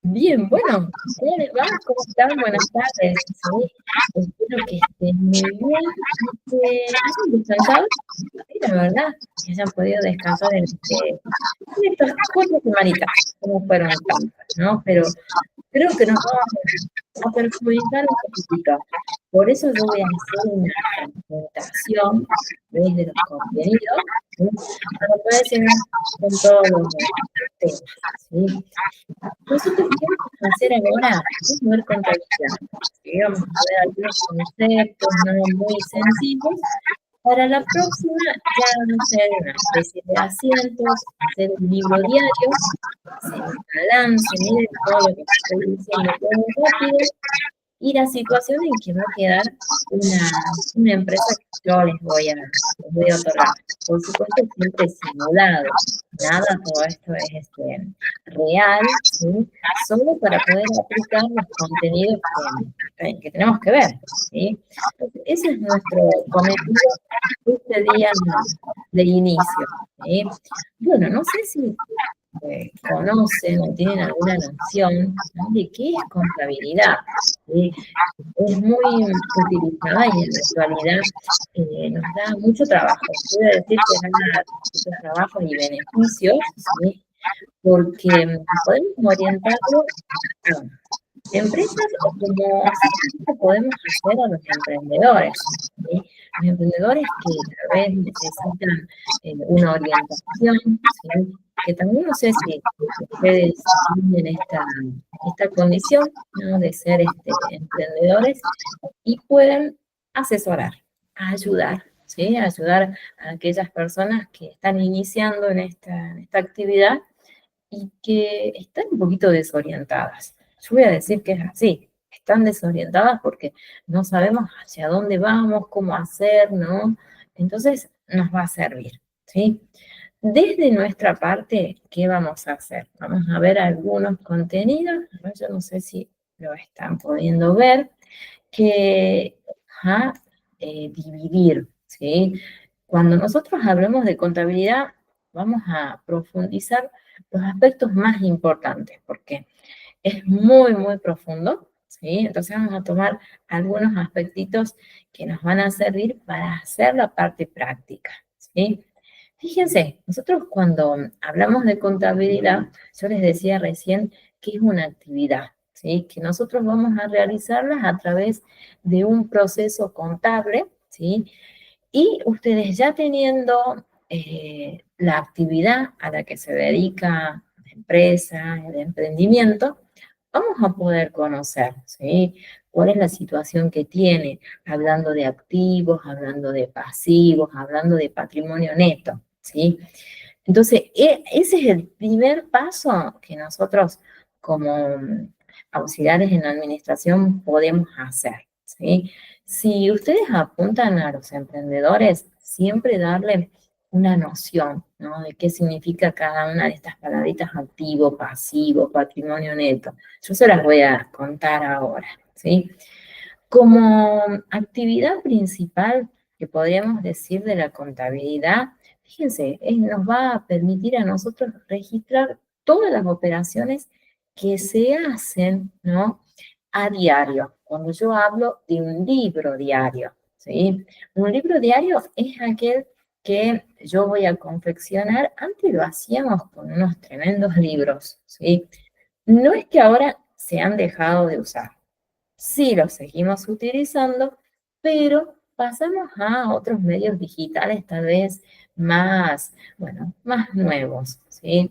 Bien, bueno, ¿cómo les va? ¿Cómo están? Buenas tardes. Sí, espero que estén muy bien y que hayan descansado. Sí, la verdad, que hayan podido descansar en estas 4 semanitas, como fueron tantas, ¿no? Pero creo que nos vamos a perjudicar un poquitito. Por eso yo voy a hacer una presentación de los contenidos, ¿sí? Para poder llegar con todos los temas, ¿sí? Nosotros vamos a hacer ahora, vamos a ver contabilidad. ¿Sí? Vamos a ver algunos conceptos no muy sencillos. Para la próxima ya vamos a hacer una especie de asientos, hacer un libro diario, hacer un balance, miren todo lo que estoy diciendo, todo rápido, y la situación en que va a quedar una empresa que yo les voy a otorgar. Por supuesto, siempre simulado. Nada, todo esto es real, ¿sí? Solo para poder aplicar los contenidos que tenemos que ver, ¿sí? Entonces, ese es nuestro cometido este día de inicio, ¿sí? Bueno, no sé si conocen o tienen alguna noción, ¿no?, de qué es contabilidad. ¿Sí? Es muy utilizada y en la actualidad nos da mucho trabajo. Quiero decir que da muchos trabajos y beneficios, ¿sí? Porque podemos orientarlo a empresas o como asimismo podemos hacer a los emprendedores, ¿sí? Los emprendedores que tal vez necesitan una orientación, ¿sí? Que también no sé si ustedes tienen esta condición, ¿no?, de ser emprendedores y pueden asesorar, ayudar, ¿sí? Ayudar a aquellas personas que están iniciando en esta actividad y que están un poquito desorientadas. Yo voy a decir que es así, están desorientadas porque no sabemos hacia dónde vamos, cómo hacer, ¿no? Entonces nos va a servir, ¿sí? Desde nuestra parte, ¿qué vamos a hacer? Vamos a ver algunos contenidos, yo no sé si lo están pudiendo ver, que dividir, ¿sí? Cuando nosotros hablamos de contabilidad, vamos a profundizar los aspectos más importantes, porque es muy, muy profundo, ¿sí? Entonces vamos a tomar algunos aspectitos que nos van a servir para hacer la parte práctica, ¿sí? Fíjense, nosotros cuando hablamos de contabilidad, yo les decía recién que es una actividad, ¿sí? Que nosotros vamos a realizarlas a través de un proceso contable, ¿sí? Y ustedes ya teniendo la actividad a la que se dedica la empresa, el emprendimiento, vamos a poder conocer, ¿sí?, cuál es la situación que tiene, hablando de activos, hablando de pasivos, hablando de patrimonio neto, ¿sí? Entonces, ese es el primer paso que nosotros como auxiliares en la administración podemos hacer, ¿sí? Si ustedes apuntan a los emprendedores, siempre darle una noción, ¿no?, de qué significa cada una de estas palabritas: activo, pasivo, patrimonio neto. Yo se las voy a contar ahora, ¿sí? Como actividad principal que podríamos decir de la contabilidad, fíjense, nos va a permitir a nosotros registrar todas las operaciones que se hacen, ¿no?, a diario. Cuando yo hablo de un libro diario, ¿sí? Un libro diario es aquel que yo voy a confeccionar. Antes lo hacíamos con unos tremendos libros, ¿sí? No es que ahora se han dejado de usar. Sí, los seguimos utilizando, pero pasamos a otros medios digitales tal vez más, bueno, más nuevos, ¿sí?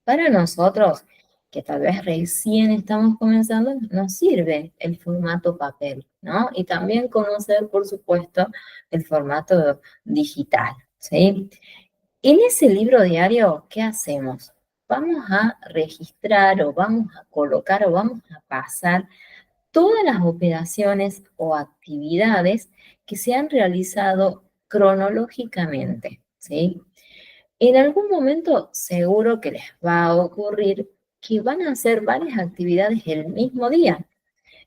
Para nosotros, que tal vez recién estamos comenzando, nos sirve el formato papel, ¿no? Y también conocer, por supuesto, el formato digital, ¿sí? En ese libro diario, ¿qué hacemos? Vamos a registrar o vamos a colocar o vamos a pasar todas las operaciones o actividades que se han realizado cronológicamente, ¿sí? En algún momento seguro que les va a ocurrir que van a hacer varias actividades el mismo día.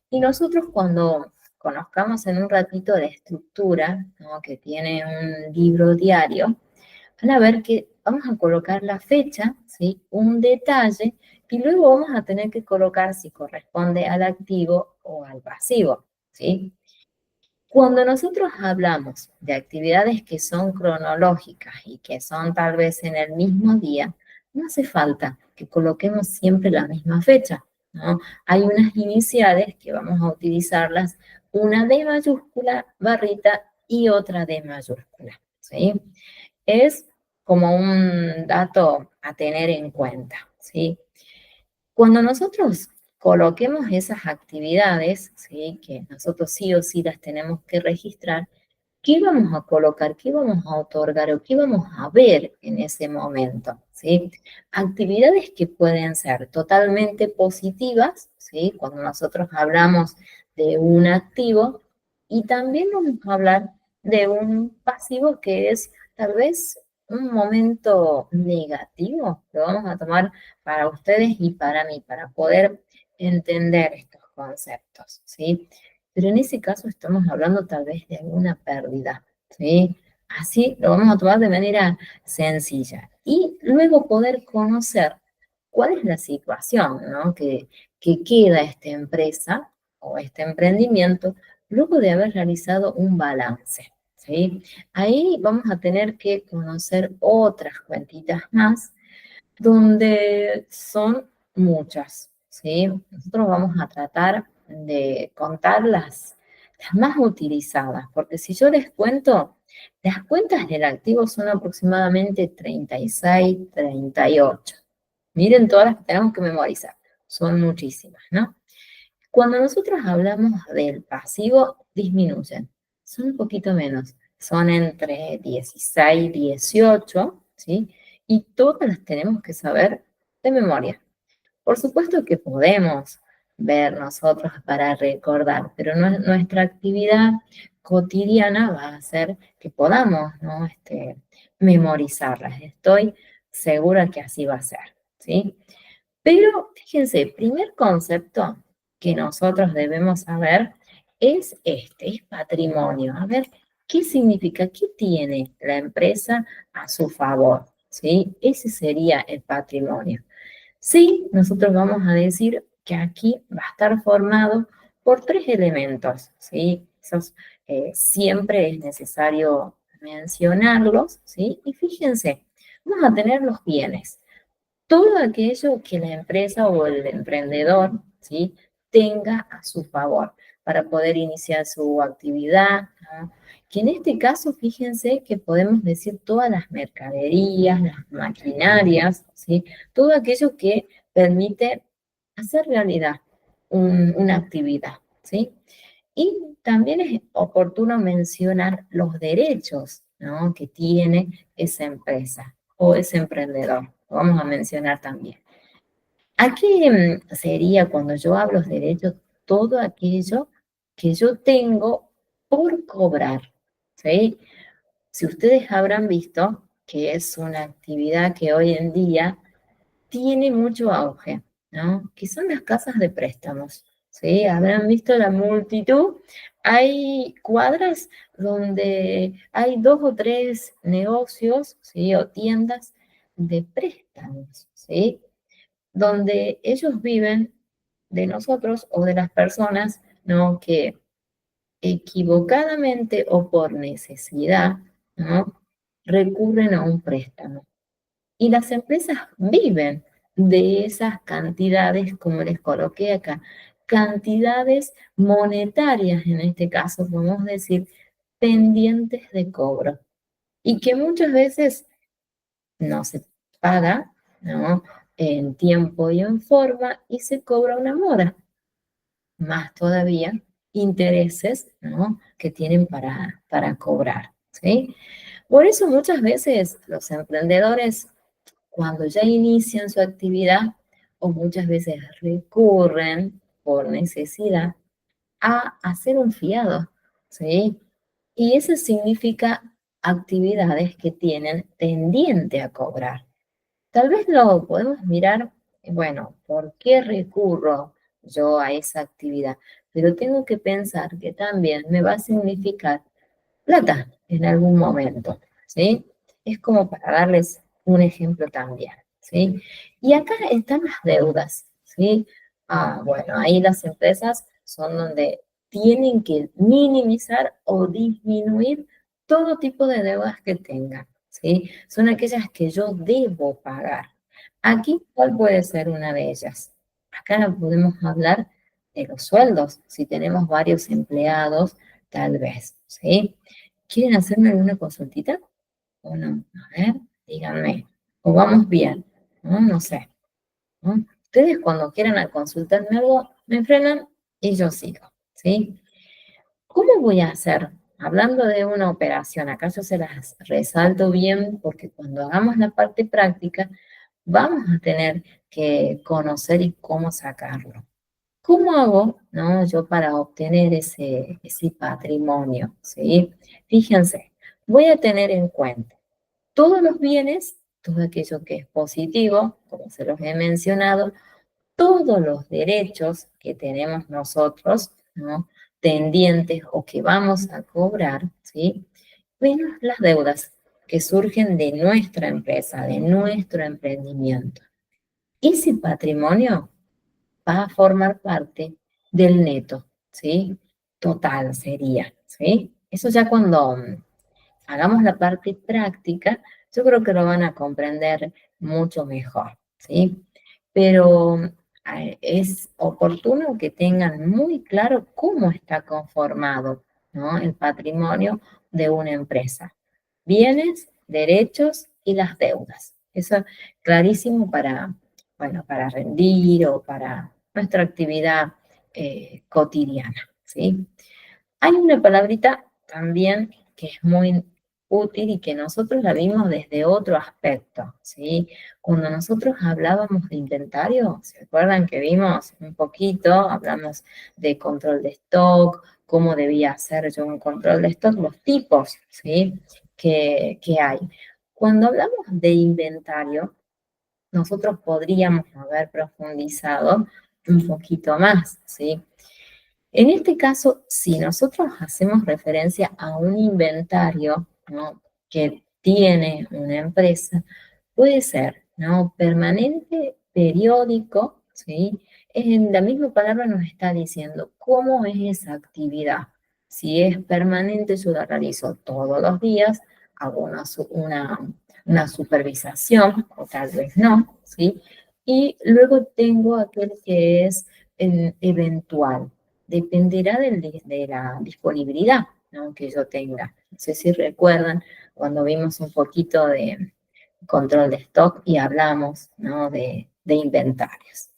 Y nosotros cuando conozcamos en un ratito la estructura, ¿no?, que tiene un libro diario, van a ver que vamos a colocar la fecha, ¿sí?, un detalle Y luego vamos a tener que colocar si corresponde al activo o al pasivo, ¿sí? Cuando nosotros hablamos de actividades que son cronológicas y que son tal vez en el mismo día, no hace falta que coloquemos siempre la misma fecha, ¿no? Hay unas iniciales que vamos a utilizarlas, una D mayúscula, barrita y otra D mayúscula, ¿sí? Es como un dato a tener en cuenta, ¿sí? Cuando nosotros coloquemos esas actividades, ¿sí? Que nosotros sí o sí las tenemos que registrar, ¿qué vamos a colocar? ¿Qué vamos a otorgar o qué vamos a ver en ese momento? ¿Sí? Actividades que pueden ser totalmente positivas, ¿sí? Cuando nosotros hablamos de un activo, y también vamos a hablar de un pasivo que es tal vez un momento negativo. Lo vamos a tomar para ustedes y para mí, para poder entender estos conceptos, ¿sí? Pero en ese caso estamos hablando tal vez de alguna pérdida, ¿sí? Así lo vamos a tomar de manera sencilla. Y luego poder conocer cuál es la situación, ¿no? Que queda esta empresa o este emprendimiento luego de haber realizado un balance, ¿sí? Ahí vamos a tener que conocer otras cuentitas más donde son muchas, ¿sí? Nosotros vamos a tratar de contar las más utilizadas, porque si yo les cuento, las cuentas del activo son aproximadamente 36, 38. Miren todas las que tenemos que memorizar, son muchísimas, ¿no? Cuando nosotros hablamos del pasivo, disminuyen, son un poquito menos, son entre 16, 18, ¿sí? Y todas las tenemos que saber de memoria. Por supuesto que podemos ver nosotros para recordar, pero nuestra actividad cotidiana va a hacer que podamos, ¿no? Memorizarlas. Estoy segura que así va a ser, ¿sí? Pero fíjense, el primer concepto que nosotros debemos saber es patrimonio. A ver, ¿qué significa? ¿Qué tiene la empresa a su favor? ¿Sí? Ese sería el patrimonio. Sí, nosotros vamos a decir que aquí va a estar formado por tres elementos, ¿sí? Esos, siempre es necesario mencionarlos, ¿sí? Y fíjense, vamos a tener los bienes, todo aquello que la empresa o el emprendedor, ¿sí? Tenga a su favor para poder iniciar su actividad, ¿no? Que en este caso, fíjense que podemos decir todas las mercaderías, las maquinarias, ¿sí? Todo aquello que permite hacer realidad una actividad, ¿sí? Y también es oportuno mencionar los derechos, ¿no? Que tiene esa empresa o ese emprendedor. Lo vamos a mencionar también. Aquí sería cuando yo hablo de derechos, todo aquello que yo tengo por cobrar, ¿sí? Si ustedes habrán visto que es una actividad que hoy en día tiene mucho auge, ¿no? Que son las casas de préstamos, ¿sí? Habrán visto la multitud. Hay cuadras donde hay dos o tres negocios, ¿sí? O tiendas de préstamos, ¿sí? Donde ellos viven de nosotros o de las personas, ¿no? Que equivocadamente o por necesidad, ¿no? Recurren a un préstamo. Y las empresas viven de esas cantidades, como les coloqué acá, cantidades monetarias, en este caso podemos decir, pendientes de cobro. Y que muchas veces no se paga, ¿no? En tiempo y en forma y se cobra una mora. Más todavía, intereses, ¿no? Que tienen para cobrar, ¿sí? Por eso muchas veces los emprendedores cuando ya inician su actividad o muchas veces recurren por necesidad a hacer un fiado, ¿sí? Y eso significa actividades que tienen pendiente a cobrar. Tal vez lo podemos mirar, bueno, ¿por qué recurro yo a esa actividad? Pero tengo que pensar que también me va a significar plata en algún momento, ¿sí? Es como para darles un ejemplo también, ¿sí? Y acá están las deudas, ¿sí? Bueno, ahí las empresas son donde tienen que minimizar o disminuir todo tipo de deudas que tengan, ¿sí? Son aquellas que yo debo pagar. Aquí, ¿cuál puede ser una de ellas? Acá podemos hablar de los sueldos. Si tenemos varios empleados, tal vez, ¿sí? ¿Quieren hacerme alguna consultita? ¿O no? A ver, díganme. ¿O vamos bien? No, no sé. ¿No? Ustedes cuando quieran consultarme algo, me frenan y yo sigo, ¿sí? ¿Cómo voy a hacer? Hablando de una operación, acá yo se las resalto bien porque cuando hagamos la parte práctica, vamos a tener que conocer y cómo sacarlo. ¿Cómo hago, no, yo para obtener ese patrimonio? ¿Sí? Fíjense, voy a tener en cuenta todos los bienes, todo aquello que es positivo, como se los he mencionado, todos los derechos que tenemos nosotros, ¿no? Tendientes o que vamos a cobrar, ¿sí? Menos las deudas que surgen de nuestra empresa, de nuestro emprendimiento. Ese patrimonio va a formar parte del neto, ¿sí? Total sería, ¿sí? Eso ya cuando hagamos la parte práctica, yo creo que lo van a comprender mucho mejor, ¿sí? Pero es oportuno que tengan muy claro cómo está conformado, ¿no? El patrimonio de una empresa. Bienes, derechos y las deudas. Eso es clarísimo para, bueno, para rendir o para nuestra actividad cotidiana, ¿sí? Hay una palabrita también que es muy útil y que nosotros la vimos desde otro aspecto, ¿sí? Cuando nosotros hablábamos de inventario, ¿se acuerdan que vimos un poquito? Hablamos de control de stock, cómo debía hacer yo un control de stock, los tipos, ¿sí? Que hay. Cuando hablamos de inventario, nosotros podríamos haber profundizado un poquito más, ¿sí? En este caso, si nosotros hacemos referencia a un inventario, ¿no? Que tiene una empresa, puede ser, ¿no? Permanente, periódico, ¿sí? En la misma palabra nos está diciendo cómo es esa actividad. Si es permanente, yo la realizo todos los días, hago una supervisación, o tal vez no, ¿sí? Y luego tengo aquel que es eventual, dependerá de la disponibilidad, ¿no? Que yo tenga. No sé si recuerdan cuando vimos un poquito de control de stock y hablamos, ¿no? De inventarios.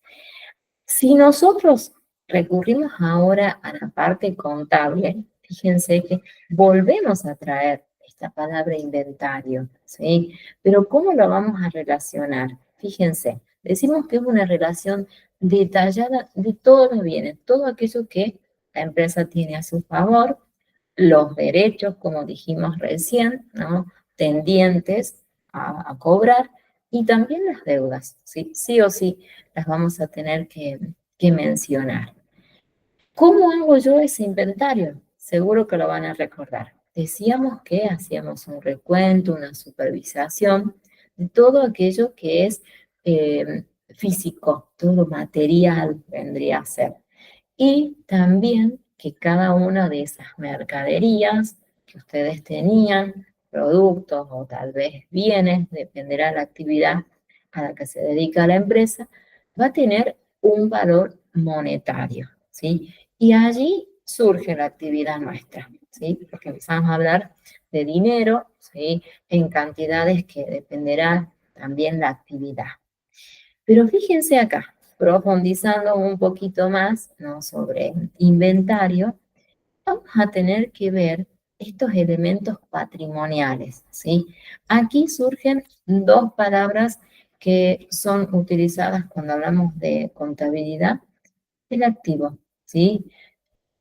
Si nosotros recurrimos ahora a la parte contable, fíjense que volvemos a traer esta palabra inventario, ¿sí? Pero ¿cómo lo vamos a relacionar? Fíjense, decimos que es una relación detallada de todos los bienes, todo aquello que la empresa tiene a su favor, los derechos, como dijimos recién, ¿no? Tendientes a cobrar, y también las deudas, ¿sí? Sí o sí las vamos a tener que mencionar. ¿Cómo hago yo ese inventario? Seguro que lo van a recordar. Decíamos que hacíamos un recuento, una supervisación de todo aquello que es físico, todo material vendría a ser. Y también que cada una de esas mercaderías que ustedes tenían, productos o tal vez bienes, dependerá de la actividad a la que se dedica la empresa, va a tener un valor monetario, ¿sí? Y allí surge la actividad nuestra, ¿sí? Porque empezamos a hablar de dinero, ¿sí? En cantidades que dependerá también la actividad. Pero fíjense acá, profundizando un poquito más, ¿no? Sobre inventario, vamos a tener que ver estos elementos patrimoniales, ¿sí? Aquí surgen dos palabras que son utilizadas cuando hablamos de contabilidad: el activo, ¿sí?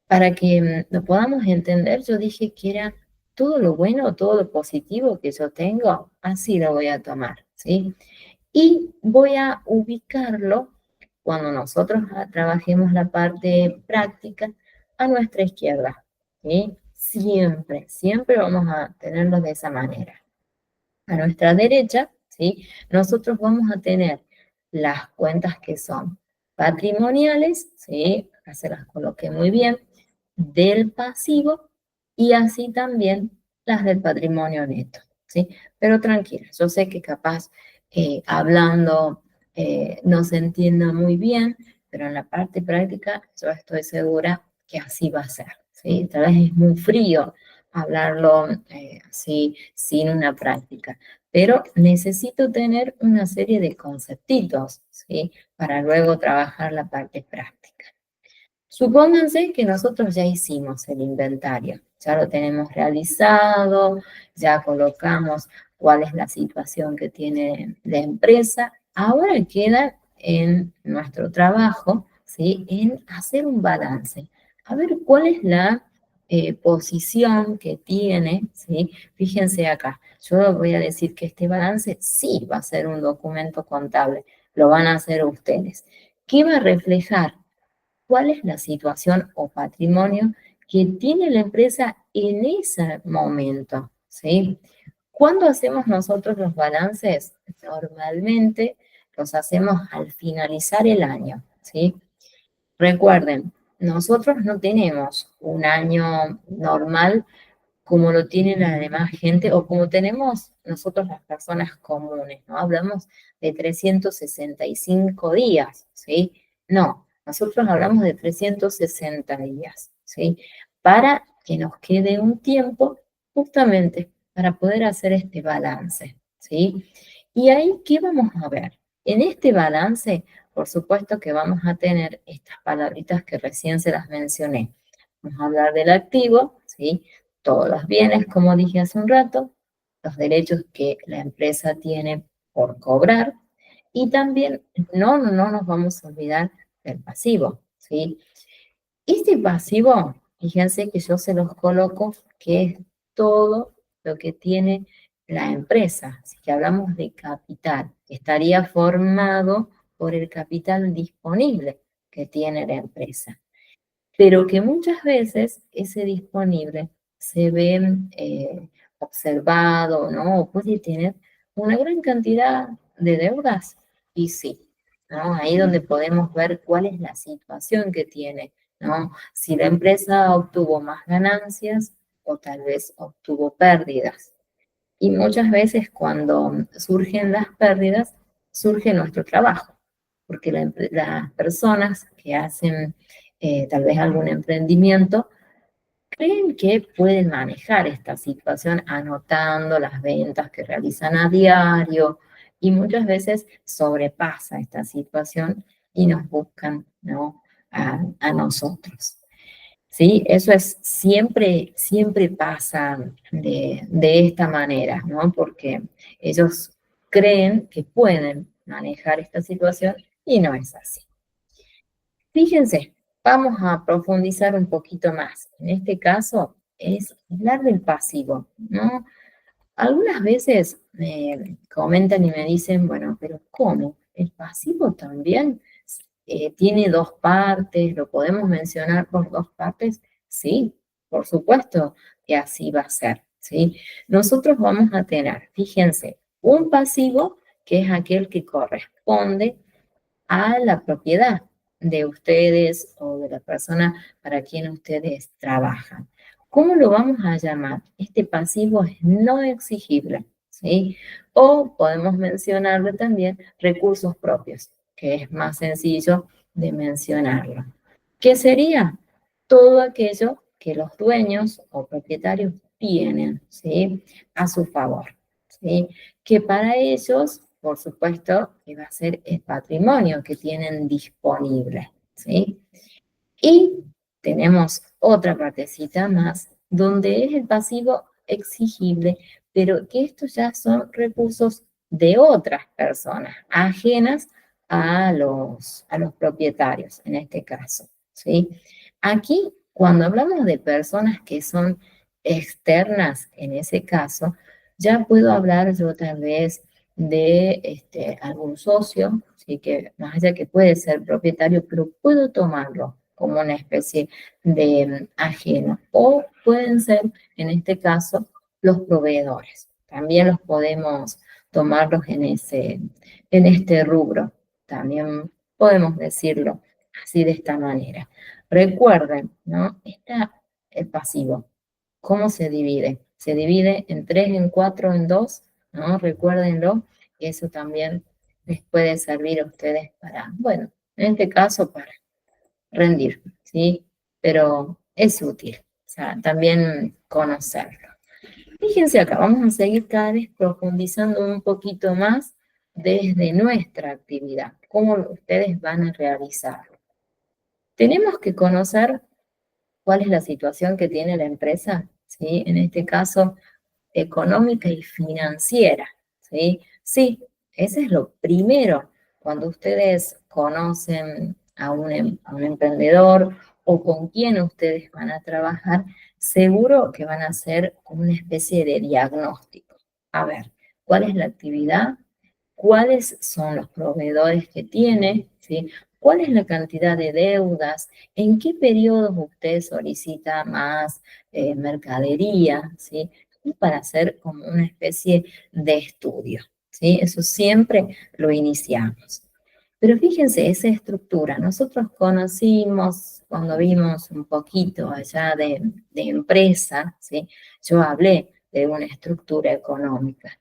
Para que lo podamos entender, yo dije que era todo lo bueno, todo lo positivo que yo tengo, así lo voy a tomar, ¿sí? Y voy a ubicarlo cuando nosotros trabajemos la parte práctica a nuestra izquierda, ¿sí? Siempre, siempre vamos a tenerlo de esa manera. A nuestra derecha, ¿sí? Nosotros vamos a tener las cuentas que son patrimoniales, ¿sí? Acá se las coloqué muy bien, del pasivo y así también las del patrimonio neto, ¿sí? Pero tranquila, yo sé que capaz hablando no se entienda muy bien, pero en la parte práctica yo estoy segura que así va a ser, ¿sí? Tal vez es muy frío hablarlo así sin una práctica, pero necesito tener una serie de conceptitos, ¿sí? Para luego trabajar la parte práctica. Supónganse que nosotros ya hicimos el inventario, ya lo tenemos realizado, ya colocamos cuál es la situación que tiene la empresa. Ahora queda en nuestro trabajo, ¿sí? En hacer un balance, a ver cuál es la posición que tiene, ¿sí? Fíjense acá, yo voy a decir que este balance sí va a ser un documento contable, lo van a hacer ustedes. ¿Qué va a reflejar? ¿Cuál es la situación o patrimonio que tiene la empresa en ese momento? ¿Sí? ¿Cuándo hacemos nosotros los balances? Normalmente los hacemos al finalizar el año, ¿sí? Recuerden, nosotros no tenemos un año normal como lo tiene la demás gente o como tenemos nosotros las personas comunes, ¿no? Hablamos de 365 días, ¿sí? No, nosotros hablamos de 360 días, ¿sí? Para que nos quede un tiempo justamente para poder hacer este balance, ¿sí? Y ahí, ¿qué vamos a ver? En este balance, por supuesto que vamos a tener estas palabritas que recién se las mencioné. Vamos a hablar del activo, ¿sí? Todos los bienes, como dije hace un rato, los derechos que la empresa tiene por cobrar y también no nos vamos a olvidar del pasivo, ¿sí? Este pasivo, fíjense que yo se los coloco que es todo lo que tiene la empresa. Así que hablamos de capital, estaría formado por el capital disponible que tiene la empresa, pero que muchas veces ese disponible se ve observado, ¿no? O puede tener una gran cantidad de deudas. Y sí, ¿no? Ahí donde podemos ver cuál es la situación que tiene, ¿no? Si la empresa obtuvo más ganancias o tal vez obtuvo pérdidas. Y muchas veces cuando surgen las pérdidas, surge nuestro trabajo, porque las personas que hacen tal vez algún emprendimiento creen que pueden manejar esta situación anotando las ventas que realizan a diario y muchas veces sobrepasa esta situación y nos buscan, ¿no? A nosotros. ¿Sí? Eso es siempre, siempre pasa de esta manera, ¿no? Porque ellos creen que pueden manejar esta situación y no es así. Fíjense, vamos a profundizar un poquito más. En este caso es hablar del pasivo, ¿no? Algunas veces me comentan y me dicen, bueno, pero ¿cómo? ¿El pasivo también tiene dos partes? ¿Lo podemos mencionar por dos partes? Sí, por supuesto que así va a ser, ¿sí? Nosotros vamos a tener, fíjense, un pasivo que es aquel que corresponde a la propiedad de ustedes o de la persona para quien ustedes trabajan. ¿Cómo lo vamos a llamar? Este pasivo es no exigible, ¿sí? O podemos mencionarlo también recursos propios, que es más sencillo de mencionarlo. ¿Qué sería? Todo aquello que los dueños o propietarios tienen, ¿sí? A su favor, ¿sí? Que para ellos, por supuesto, que va a ser el patrimonio que tienen disponible, ¿sí? Y tenemos otra partecita más, donde es el pasivo exigible, pero que estos ya son recursos de otras personas, ajenas a los propietarios, en este caso, ¿sí? Aquí, cuando hablamos de personas que son externas, en ese caso, ya puedo hablar yo tal vez de algún socio, ¿sí? Que más allá que puede ser propietario, pero puedo tomarlo como una especie de ajeno. O pueden ser, en este caso, los proveedores. También los podemos tomarlos en este rubro. También podemos decirlo así de esta manera. Recuerden, ¿no? El pasivo, ¿cómo se divide? Se divide en 3, en 4, en 2, ¿no? Recuérdenlo, y eso también les puede servir a ustedes para, bueno, en este caso para rendir, ¿sí? Pero es útil, o sea, también conocerlo. Fíjense acá, vamos a seguir cada vez profundizando un poquito más desde nuestra actividad, cómo ustedes van a realizarlo. Tenemos que conocer cuál es la situación que tiene la empresa, ¿sí? En este caso, económica y financiera, ¿sí? Sí, ese es lo primero. Cuando ustedes conocen a un emprendedor o con quién ustedes van a trabajar, seguro que van a hacer una especie de diagnóstico. A ver, ¿cuál es la actividad? ¿Cuáles son los proveedores que tiene? ¿Sí? ¿Cuál es la cantidad de deudas? ¿En qué periodos usted solicita más mercadería? ¿Sí? Para hacer como una especie de estudio, ¿sí? Eso siempre lo iniciamos. Pero fíjense, esa estructura, nosotros conocimos cuando vimos un poquito allá de empresa, ¿sí? Yo hablé de una estructura económica.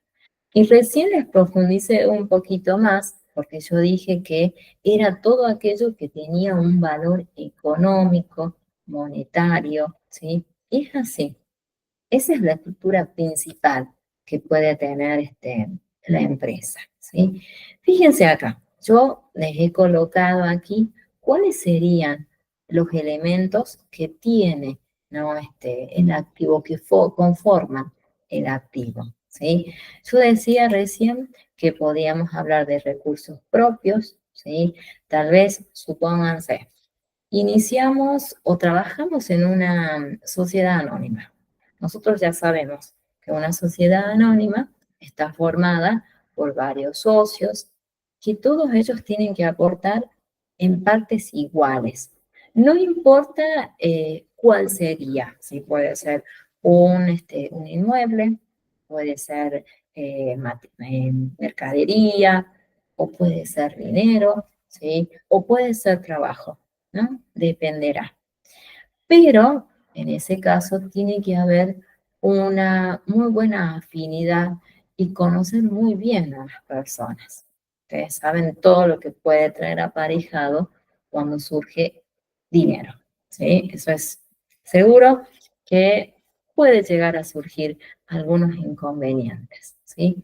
Y recién les profundicé un poquito más, porque yo dije que era todo aquello que tenía un valor económico, monetario, ¿sí? Y es así. Esa es la estructura principal que puede tener la empresa, ¿sí? Fíjense acá, yo les he colocado aquí cuáles serían los elementos que tiene, ¿no? El activo, que conforman el activo, ¿sí? Yo decía recién que podíamos hablar de recursos propios, ¿sí? Tal vez, supónganse, iniciamos o trabajamos en una sociedad anónima. Nosotros ya sabemos que una sociedad anónima está formada por varios socios, que todos ellos tienen que aportar en partes iguales. No importa cuál sería, si puede ser un inmueble, puede ser mercadería, o puede ser dinero, ¿sí? O puede ser trabajo, ¿no? Dependerá. Pero en ese caso tiene que haber una muy buena afinidad y conocer muy bien a las personas. Ustedes saben todo lo que puede traer aparejado cuando surge dinero, ¿sí? Eso es seguro que puede llegar a surgir algunos inconvenientes, ¿sí?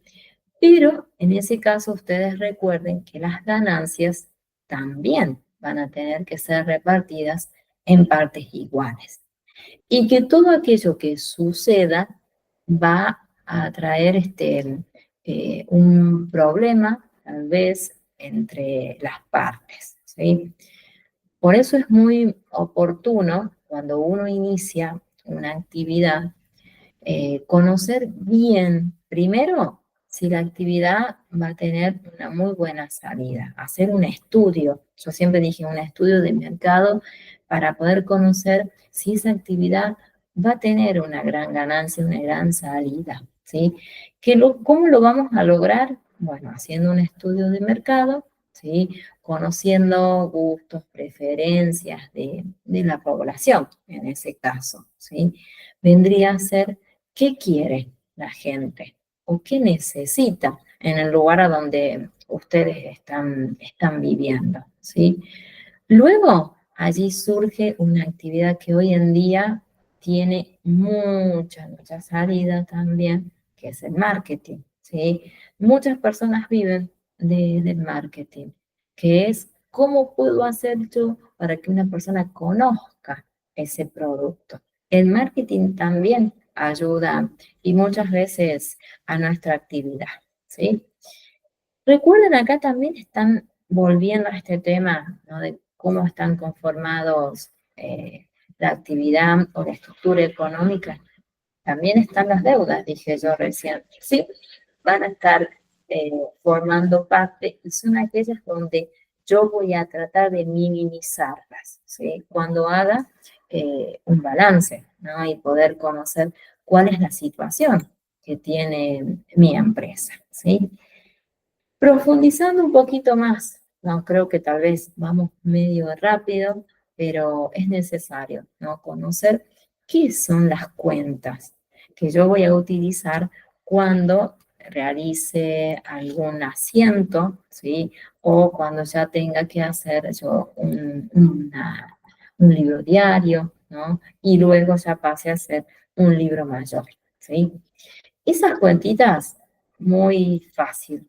Pero en ese caso ustedes recuerden que las ganancias también van a tener que ser repartidas en partes iguales. Y que todo aquello que suceda va a traer un problema, tal vez, entre las partes, ¿sí? Por eso es muy oportuno cuando uno inicia una actividad conocer bien, primero, si la actividad va a tener una muy buena salida, hacer un estudio, yo siempre dije un estudio de mercado para poder conocer si esa actividad va a tener una gran ganancia, una gran salida, ¿sí? ¿Cómo lo vamos a lograr? Bueno, haciendo un estudio de mercado, ¿sí? Conociendo gustos, preferencias de la población, en ese caso, ¿sí? Vendría a ser qué quiere la gente o qué necesita en el lugar a donde ustedes están viviendo, ¿sí? Luego, allí surge una actividad que hoy en día tiene mucha salida también, que es el marketing, ¿sí? Muchas personas viven del marketing, que es cómo puedo hacer yo para que una persona conozca ese producto. El marketing también ayuda y muchas veces a nuestra actividad, ¿sí? Recuerden, acá también están volviendo a este tema, ¿no? De cómo están conformados la actividad o la estructura económica. También están las deudas, dije yo recién. Sí, van a estar formando parte y son aquellas donde yo voy a tratar de minimizarlas, ¿sí? Cuando haga un balance, ¿no? Y poder conocer cuál es la situación. que tiene mi empresa, ¿sí? Profundizando un poquito más, no creo que tal vez vamos medio rápido, pero es necesario, ¿no? Conocer qué son las cuentas que yo voy a utilizar cuando realice algún asiento, ¿sí? O cuando ya tenga que hacer yo un libro diario, ¿no? Y luego ya pase a ser un libro mayor, ¿sí? Esas cuentitas, muy fácil,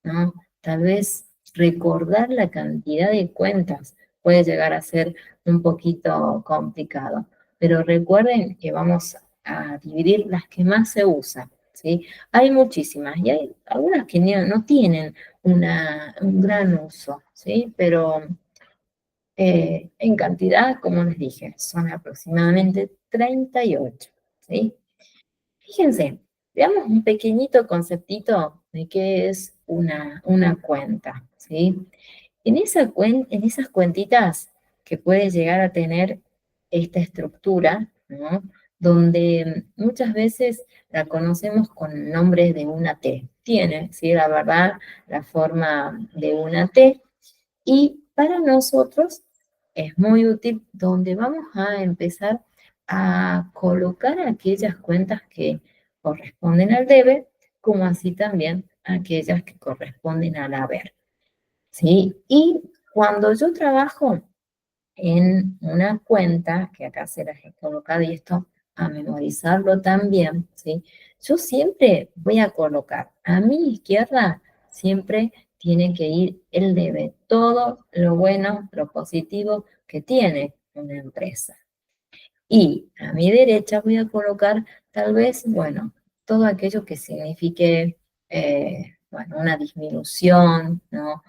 ¿no? Tal vez recordar la cantidad de cuentas puede llegar a ser un poquito complicado, pero recuerden que vamos a dividir las que más se usan, ¿sí? Hay muchísimas y hay algunas que no tienen un gran uso, ¿sí? Pero en cantidad, como les dije, son aproximadamente 38, ¿sí? Fíjense, veamos un pequeñito conceptito de qué es una cuenta, ¿sí? En esas cuentitas que puede llegar a tener esta estructura, ¿no? Donde muchas veces la conocemos con el nombre de una T. Tiene, sí, la verdad, la forma de una T. Y para nosotros es muy útil donde vamos a empezar a colocar aquellas cuentas que corresponden al debe, como así también aquellas que corresponden al haber. ¿Sí? Y cuando yo trabajo en una cuenta, que acá se las he colocado y esto a memorizarlo también, ¿sí? Yo siempre voy a colocar a mi izquierda, siempre tiene que ir el debe, todo lo bueno, lo positivo que tiene una empresa. Y a mi derecha voy a colocar tal vez, bueno, todo aquello que signifique, bueno, una disminución, ¿no?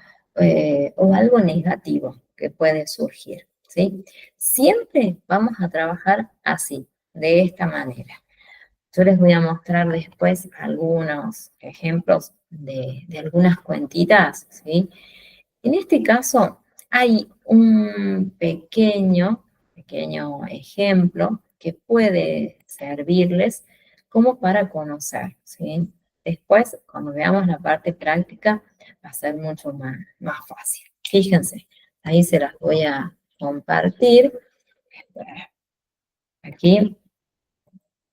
O algo negativo que puede surgir, ¿sí? Siempre vamos a trabajar así, de esta manera. Yo les voy a mostrar después algunos ejemplos de algunas cuentitas, ¿sí? En este caso, hay un pequeño ejemplo que puede servirles como para conocer, ¿sí? Después, cuando veamos la parte práctica, va a ser mucho más fácil. Fíjense, ahí se las voy a compartir. Aquí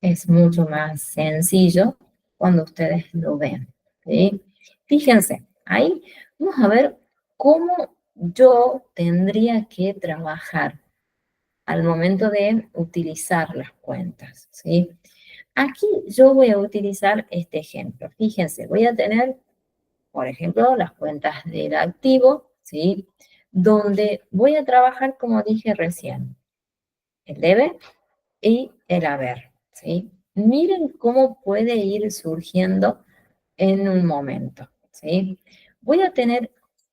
es mucho más sencillo cuando ustedes lo ven, ¿sí? Fíjense, ahí vamos a ver cómo yo tendría que trabajar al momento de utilizar las cuentas, ¿sí? Aquí yo voy a utilizar este ejemplo. Fíjense, voy a tener, por ejemplo, las cuentas del activo, ¿sí? Donde voy a trabajar, como dije recién, el debe y el haber, ¿sí? Miren cómo puede ir surgiendo en un momento, ¿sí? Voy a tener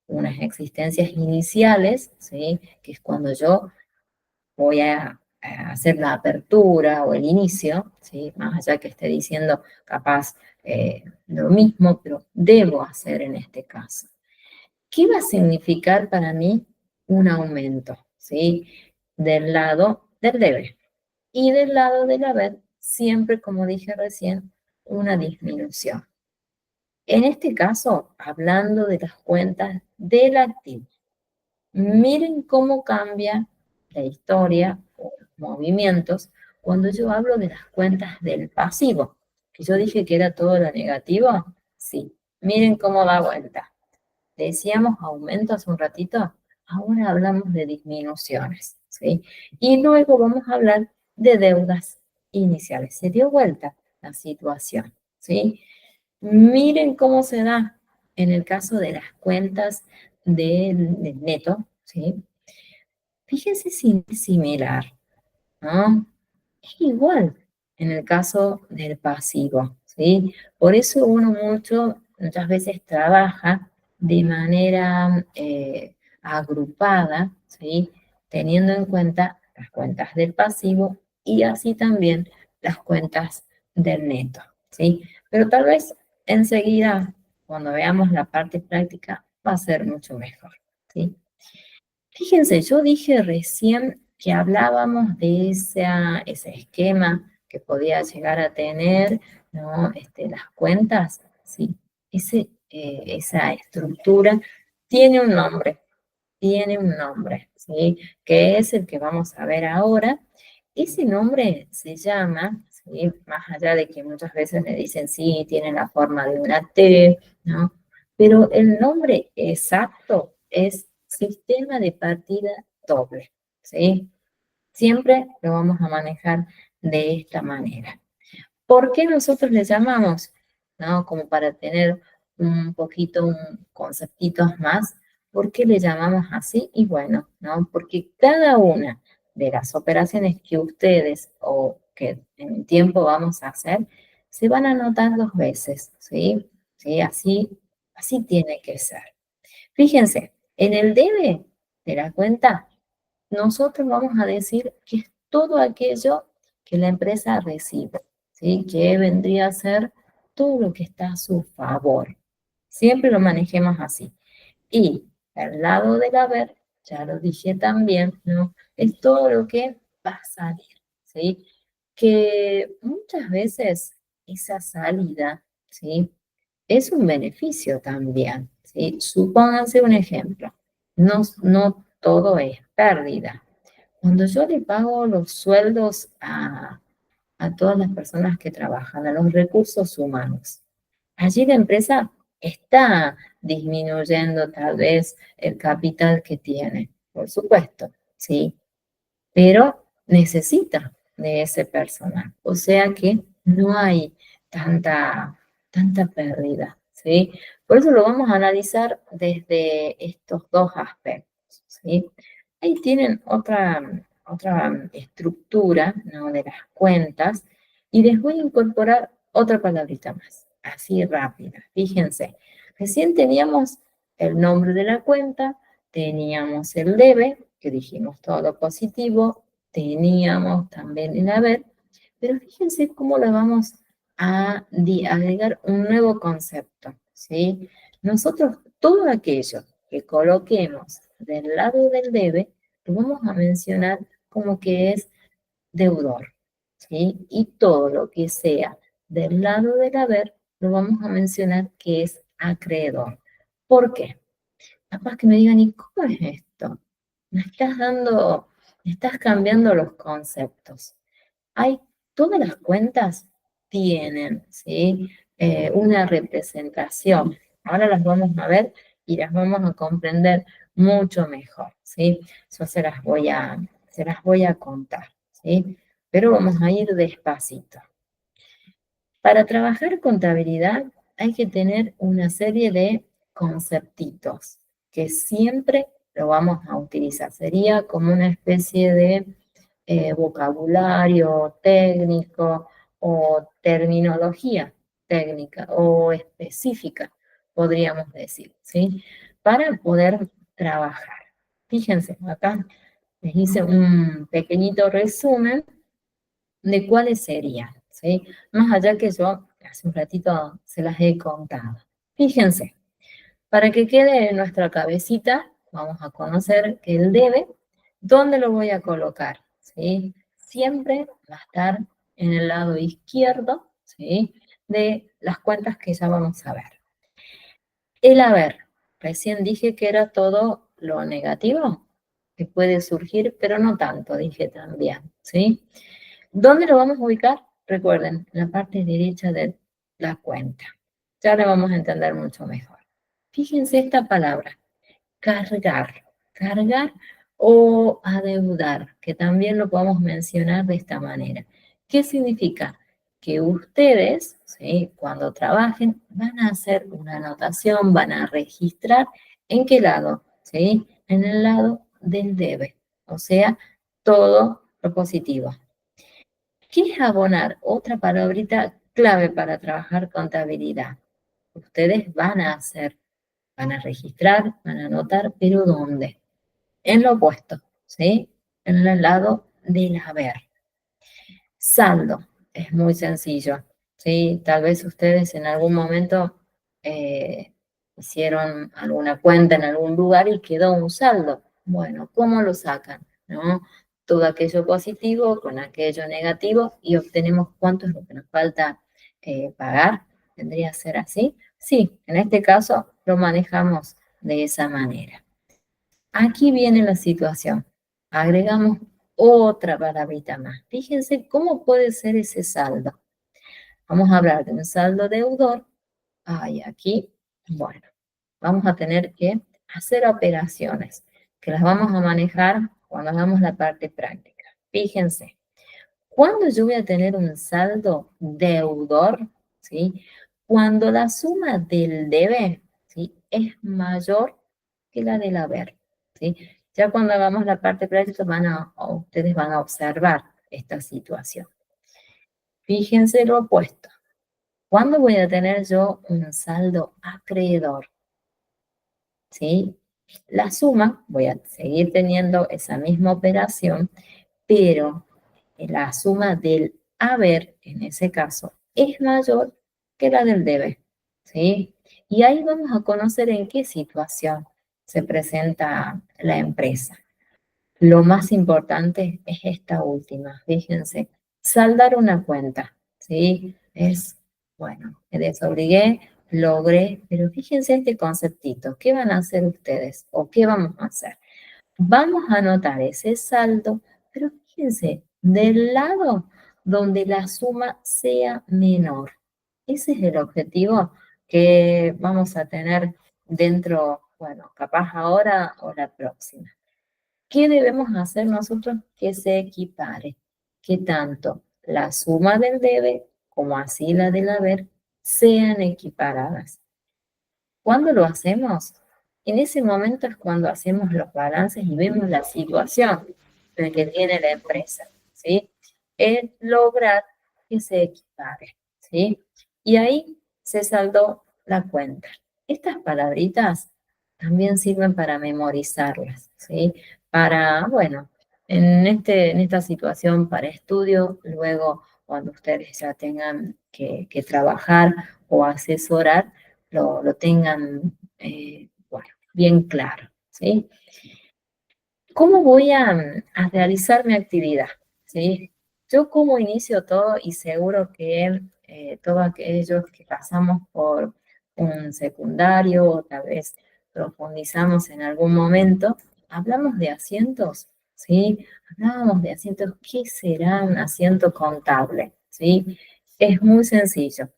unas existencias iniciales, ¿sí? Que es cuando yo voy a hacer la apertura o el inicio, ¿sí? Más allá que esté diciendo capaz lo mismo, pero debo hacer en este caso. ¿Qué va a significar para mí un aumento, ¿sí? Del lado del deber. Y del lado del haber, siempre, como dije recién, una disminución. En este caso, hablando de las cuentas del activo, miren cómo cambia la historia o los movimientos cuando yo hablo de las cuentas del pasivo. Que yo dije que era todo lo negativo, sí. Miren cómo da vuelta. Decíamos aumento hace un ratito, ahora hablamos de disminuciones, ¿sí? Y luego vamos a hablar de deudas iniciales. Se dio vuelta la situación, ¿sí? Miren cómo se da en el caso de las cuentas del neto, ¿sí? Fíjense si es similar, ¿no? Es igual en el caso del pasivo, ¿sí? Por eso uno muchas veces trabaja de manera agrupada, ¿sí? Teniendo en cuenta las cuentas del pasivo y así también las cuentas del neto, ¿sí? Pero tal vez enseguida, cuando veamos la parte práctica, va a ser mucho mejor, ¿sí? Fíjense, yo dije recién que hablábamos de ese esquema que podía llegar a tener ¿no? Las cuentas, sí, esa estructura tiene un nombre, ¿sí? Que es el que vamos a ver ahora. Ese nombre se llama, ¿sí? Más allá de que muchas veces le dicen, sí, tiene la forma de una T, ¿no? Pero el nombre exacto es sistema de partida doble, ¿sí? Siempre lo vamos a manejar de esta manera. ¿Por qué nosotros le llamamos? ¿No? Como para tener un poquito, un conceptitos más. ¿Por qué le llamamos así? Y bueno, ¿no? Porque cada una de las operaciones que ustedes o que en el tiempo vamos a hacer, se van a anotar dos veces, ¿sí? ¿Sí? Así tiene que ser. Fíjense, en el debe de la cuenta, nosotros vamos a decir que es todo aquello que la empresa recibe, ¿sí? Que vendría a ser todo lo que está a su favor. Siempre lo manejemos así. Y al lado del haber, ya lo dije también, ¿no? Es todo lo que va a salir, ¿sí? Que muchas veces esa salida, ¿sí? Es un beneficio también, ¿sí? Supónganse un ejemplo. No todo es pérdida. Cuando yo le pago los sueldos a todas las personas que trabajan, a los recursos humanos, allí la empresa está disminuyendo tal vez el capital que tiene, por supuesto, ¿sí? Pero necesita de ese personal. O sea que no hay tanta pérdida, ¿sí? Por eso lo vamos a analizar desde estos dos aspectos, ¿sí? Ahí tienen otra estructura, ¿no? De las cuentas y les voy a incorporar otra palabrita más, así rápida. Fíjense, recién teníamos el nombre de la cuenta, teníamos el debe, que dijimos todo lo positivo, teníamos también el haber, pero fíjense cómo le vamos a agregar un nuevo concepto, ¿sí? Nosotros todo aquello que coloquemos del lado del debe, lo vamos a mencionar como que es deudor, ¿sí? Y todo lo que sea del lado del haber, lo vamos a mencionar que es acreedor. ¿Por qué? Capaz que me digan, ¿y cómo es esto? Me estás cambiando los conceptos. Hay, todas las cuentas tienen, ¿sí? Una representación. Ahora las vamos a ver y las vamos a comprender mucho mejor, ¿sí? Yo se las voy a contar, ¿sí? Pero vamos a ir despacito. Para trabajar contabilidad hay que tener una serie de conceptitos que siempre lo vamos a utilizar. Sería como una especie de vocabulario técnico o terminología técnica o específica, podríamos decir, ¿sí? Para poder trabajar. Fíjense, acá les hice un pequeñito resumen de cuáles serían, ¿sí? Más allá que yo hace un ratito se las he contado. Fíjense, para que quede en nuestra cabecita, vamos a conocer que el debe, ¿dónde lo voy a colocar? ¿Sí? Siempre va a estar en el lado izquierdo, ¿sí? De las cuentas que ya vamos a ver. El haber, recién dije que era todo lo negativo que puede surgir, pero no tanto, dije también, ¿sí? ¿Dónde lo vamos a ubicar? Recuerden, en la parte derecha de la cuenta. Ya la vamos a entender mucho mejor. Fíjense esta palabra, cargar. Cargar o adeudar, que también lo podemos mencionar de esta manera. ¿Qué significa? Que ustedes, ¿sí? Cuando trabajen, van a hacer una anotación, van a registrar en qué lado, ¿sí? En el lado del debe, o sea, todo lo positivo. ¿Qué es abonar? Otra palabrita clave para trabajar contabilidad. Ustedes van a hacer, van a registrar, van a anotar, pero ¿dónde? En lo opuesto, ¿sí? En el lado del haber. Saldo, es muy sencillo, ¿sí? Tal vez ustedes en algún momento hicieron alguna cuenta en algún lugar y quedó un saldo. Bueno, ¿cómo lo sacan? ¿No? Todo aquello positivo con aquello negativo y obtenemos cuánto es lo que nos falta pagar, ¿tendría que ser así? Sí, en este caso lo manejamos de esa manera. Aquí viene la situación. Agregamos otra palabrita más. Fíjense cómo puede ser ese saldo. Vamos a hablar de un saldo deudor. Ay, aquí, bueno, vamos a tener que hacer operaciones que las vamos a manejar cuando hagamos la parte práctica. Fíjense, ¿cuándo yo voy a tener un saldo deudor? ¿Sí? Cuando la suma del debe, ¿sí?, es mayor que la del haber. ¿Sí? Ya cuando hagamos la parte práctica ustedes van a observar esta situación. Fíjense lo opuesto. ¿Cuándo voy a tener yo un saldo acreedor? ¿Sí? La suma, voy a seguir teniendo esa misma operación, pero la suma del haber, en ese caso, es mayor que la del debe. ¿Sí? Y ahí vamos a conocer en qué situación se presenta la empresa. Lo más importante es esta última, fíjense, saldar una cuenta, ¿sí? Es, bueno, me desobligué, logré, pero fíjense este conceptito, ¿qué van a hacer ustedes o qué vamos a hacer? Vamos a anotar ese saldo, pero fíjense, del lado donde la suma sea menor. Ese es el objetivo que vamos a tener dentro, bueno, capaz ahora o la próxima. ¿Qué debemos hacer nosotros? Que se equipare, que tanto la suma del debe como así la del haber sean equiparadas. ¿Cuándo lo hacemos? En ese momento es cuando hacemos los balances y vemos la situación en que tiene la empresa, ¿sí? Es lograr que se equipare, ¿sí? Y ahí se saldó la cuenta. Estas palabritas también sirven para memorizarlas, ¿sí? Para, bueno, en esta situación para estudio, luego cuando ustedes ya tengan que trabajar o asesorar, lo tengan, bueno, bien claro, ¿sí? ¿Cómo voy a realizar mi actividad? ¿Sí? Yo como inicio todo y seguro que todos aquellos que pasamos por un secundario o tal vez profundizamos en algún momento, hablamos de asientos, ¿sí? Hablábamos de asientos. ¿Qué será un asiento contable? ¿Sí? Es muy sencillo.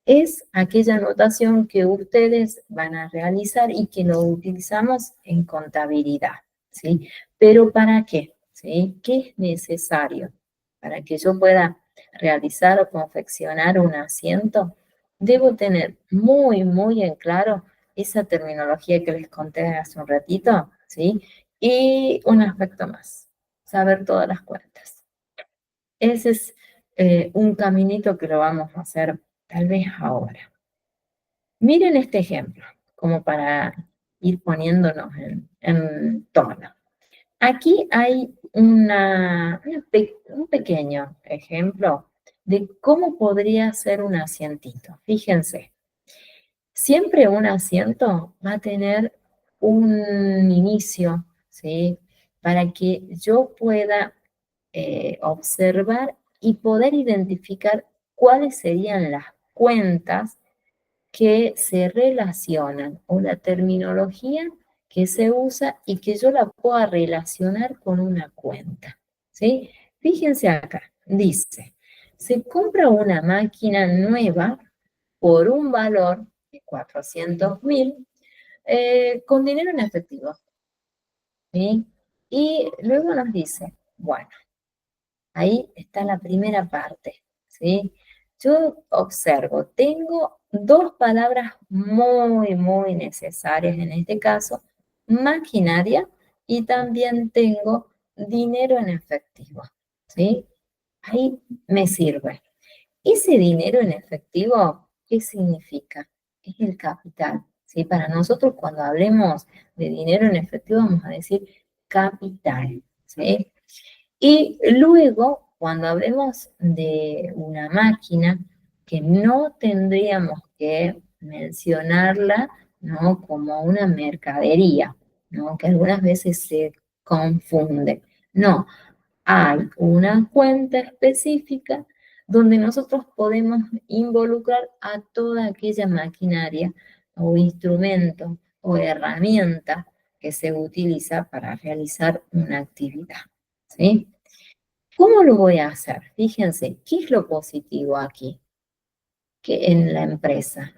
Es aquella anotación que ustedes van a realizar y que lo utilizamos en contabilidad, ¿sí? Pero ¿para qué? ¿Sí? ¿Qué es necesario? Para que yo pueda realizar o confeccionar un asiento, debo tener muy, muy en claro esa terminología que les conté hace un ratito, ¿sí? Y un aspecto más, saber todas las cuentas. Ese es un caminito que lo vamos a hacer tal vez ahora. Miren este ejemplo, como para ir poniéndonos en tono. Aquí hay un pequeño ejemplo de cómo podría ser un asientito. Fíjense, siempre un asiento va a tener un inicio, ¿sí? Para que yo pueda observar y poder identificar cuáles serían las cuentas que se relacionan o la terminología que se usa y que yo la pueda relacionar con una cuenta, ¿sí? Fíjense acá, dice, se compra una máquina nueva por un valor de 400.000 con dinero en efectivo, ¿sí? Y luego nos dice, bueno, ahí está la primera parte, ¿sí? Yo observo, tengo dos palabras muy, muy necesarias en este caso, maquinaria y también tengo dinero en efectivo, ¿sí? Ahí me sirve. Ese dinero en efectivo, ¿qué significa? Es el capital, ¿sí? Para nosotros cuando hablemos de dinero en efectivo vamos a decir capital, ¿sí? Y luego, cuando hablemos de una máquina, que no tendríamos que mencionarla, ¿no?, como una mercadería, ¿no?, que algunas veces se confunde. No, hay una cuenta específica donde nosotros podemos involucrar a toda aquella maquinaria o instrumento o herramienta que se utiliza para realizar una actividad, ¿sí? ¿Cómo lo voy a hacer? Fíjense, ¿qué es lo positivo aquí? Que en la empresa.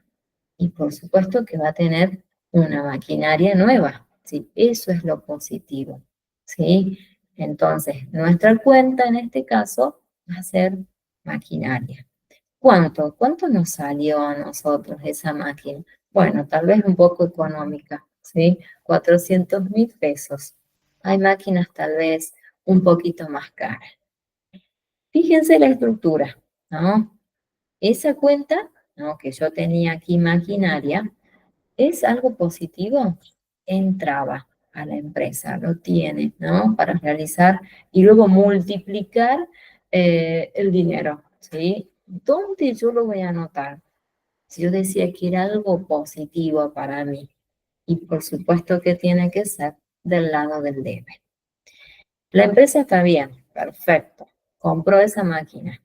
Y por supuesto que va a tener una maquinaria nueva, ¿sí? Eso es lo positivo, ¿sí? Entonces, nuestra cuenta en este caso va a ser maquinaria. ¿Cuánto? ¿Cuánto nos salió a nosotros esa máquina? Bueno, tal vez un poco económica, ¿sí? 400.000 pesos. Hay máquinas tal vez un poquito más caras. Fíjense la estructura, ¿no? Esa cuenta, ¿no? Que yo tenía aquí maquinaria, ¿es algo positivo? Entraba a la empresa, lo tiene, ¿no? Para realizar y luego multiplicar el dinero, ¿sí? ¿Dónde yo lo voy a anotar? Si yo decía que era algo positivo para mí, y por supuesto que tiene que ser del lado del debe. La empresa está bien, perfecto, compró esa máquina,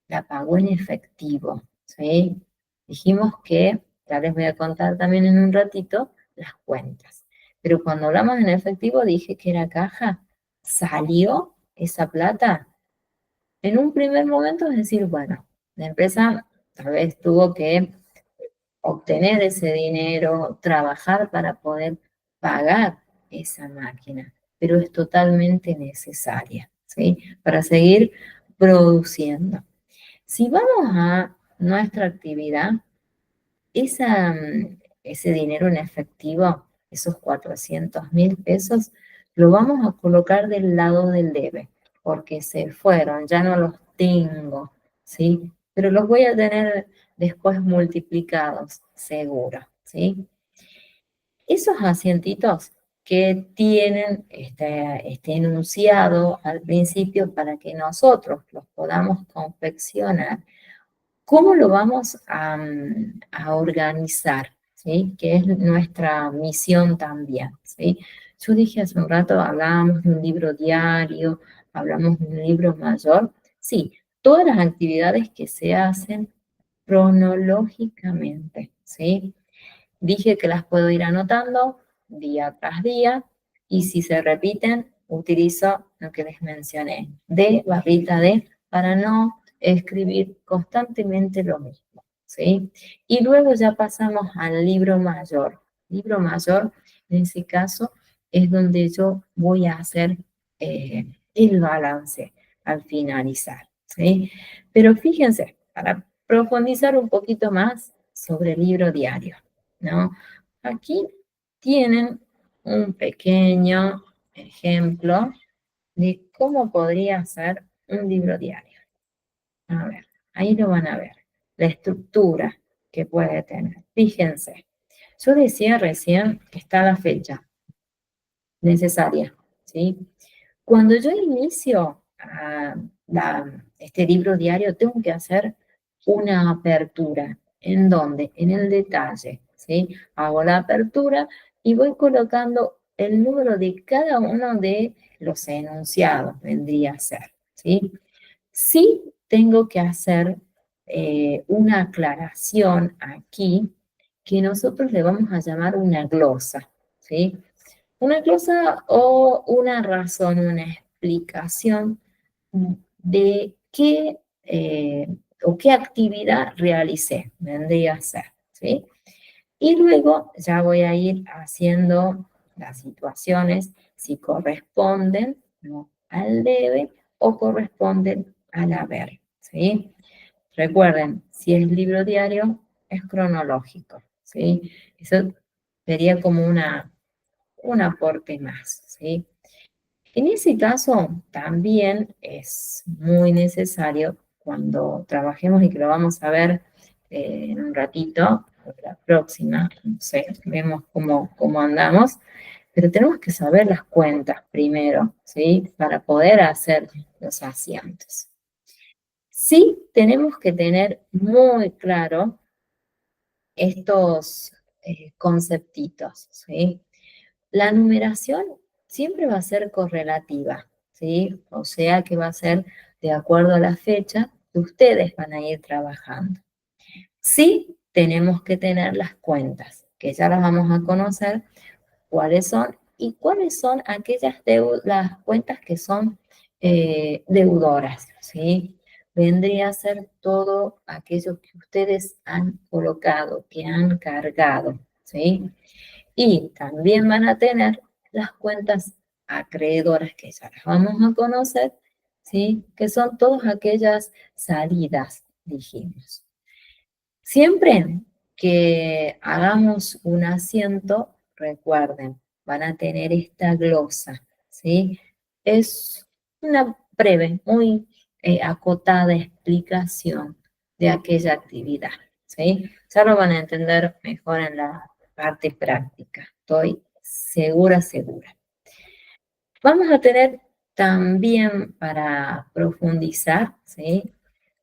la pagó en efectivo, ¿sí? Dijimos que, ya les voy a contar también en un ratito, las cuentas. Pero cuando hablamos en efectivo dije que era caja, salió esa plata. En un primer momento es decir, bueno, la empresa tal vez tuvo que obtener ese dinero, trabajar para poder pagar esa máquina, pero es totalmente necesaria, ¿sí? Para seguir produciendo. Si vamos a nuestra actividad, ese dinero en efectivo, esos 400.000 pesos, lo vamos a colocar del lado del debe, porque se fueron, ya no los tengo, ¿sí? Pero los voy a tener después multiplicados, seguro, ¿sí? Esos asientitos que tienen este enunciado al principio para que nosotros los podamos confeccionar. ¿Cómo lo vamos a organizar? ¿Sí? Que es nuestra misión también, ¿sí? Yo dije hace un rato, hablábamos de un libro diario, hablamos de un libro mayor. Sí, todas las actividades que se hacen cronológicamente, ¿sí? Dije que las puedo ir anotando día tras día y si se repiten, utilizo lo que les mencioné, de barrita de, para no escribir constantemente lo mismo, ¿sí? Y luego ya pasamos al libro mayor. Libro mayor, en ese caso, es donde yo voy a hacer el balance al finalizar, ¿sí? Pero fíjense, para profundizar un poquito más sobre el libro diario. ¿No? Aquí tienen un pequeño ejemplo de cómo podría ser un libro diario. A ver, ahí lo van a ver. La estructura que puede tener. Fíjense, yo decía recién que está la fecha necesaria, ¿sí? Cuando yo inicio este libro diario, tengo que hacer una apertura. ¿En dónde? En el detalle, ¿sí? Hago la apertura y voy colocando el número de cada uno de los enunciados, vendría a ser, ¿sí? Sí tengo que hacer una aclaración aquí que nosotros le vamos a llamar una glosa, ¿sí? Una glosa o una razón, una explicación de qué o qué actividad realicé, vendría a ser, ¿sí? Y luego ya voy a ir haciendo las situaciones si corresponden, ¿no? Al debe o corresponden al haber, ¿sí? Recuerden, si es libro diario, es cronológico, ¿sí? Eso sería como un aporte más, ¿sí? En ese caso, también es muy necesario cuando trabajemos y que lo vamos a ver en un ratito, la próxima, no sé, vemos cómo andamos, pero tenemos que saber las cuentas primero, ¿sí? Para poder hacer los asientos. Sí, tenemos que tener muy claro estos conceptitos, ¿sí? La numeración siempre va a ser correlativa, ¿sí? O sea que va a ser de acuerdo a la fecha que ustedes van a ir trabajando. Sí, tenemos que tener las cuentas, que ya las vamos a conocer, cuáles son y cuáles son aquellas las cuentas que son deudoras, ¿sí? Vendría a ser todo aquello que ustedes han colocado, que han cargado, ¿sí? Y también van a tener las cuentas acreedoras, que ya las vamos a conocer, ¿sí? Que son todas aquellas salidas, dijimos. Siempre que hagamos un asiento, recuerden, van a tener esta glosa, ¿sí? Es una breve, muy acotada explicación de aquella actividad, ¿sí? Ya lo van a entender mejor en la parte práctica, estoy segura, segura. Vamos a tener también para profundizar, ¿sí?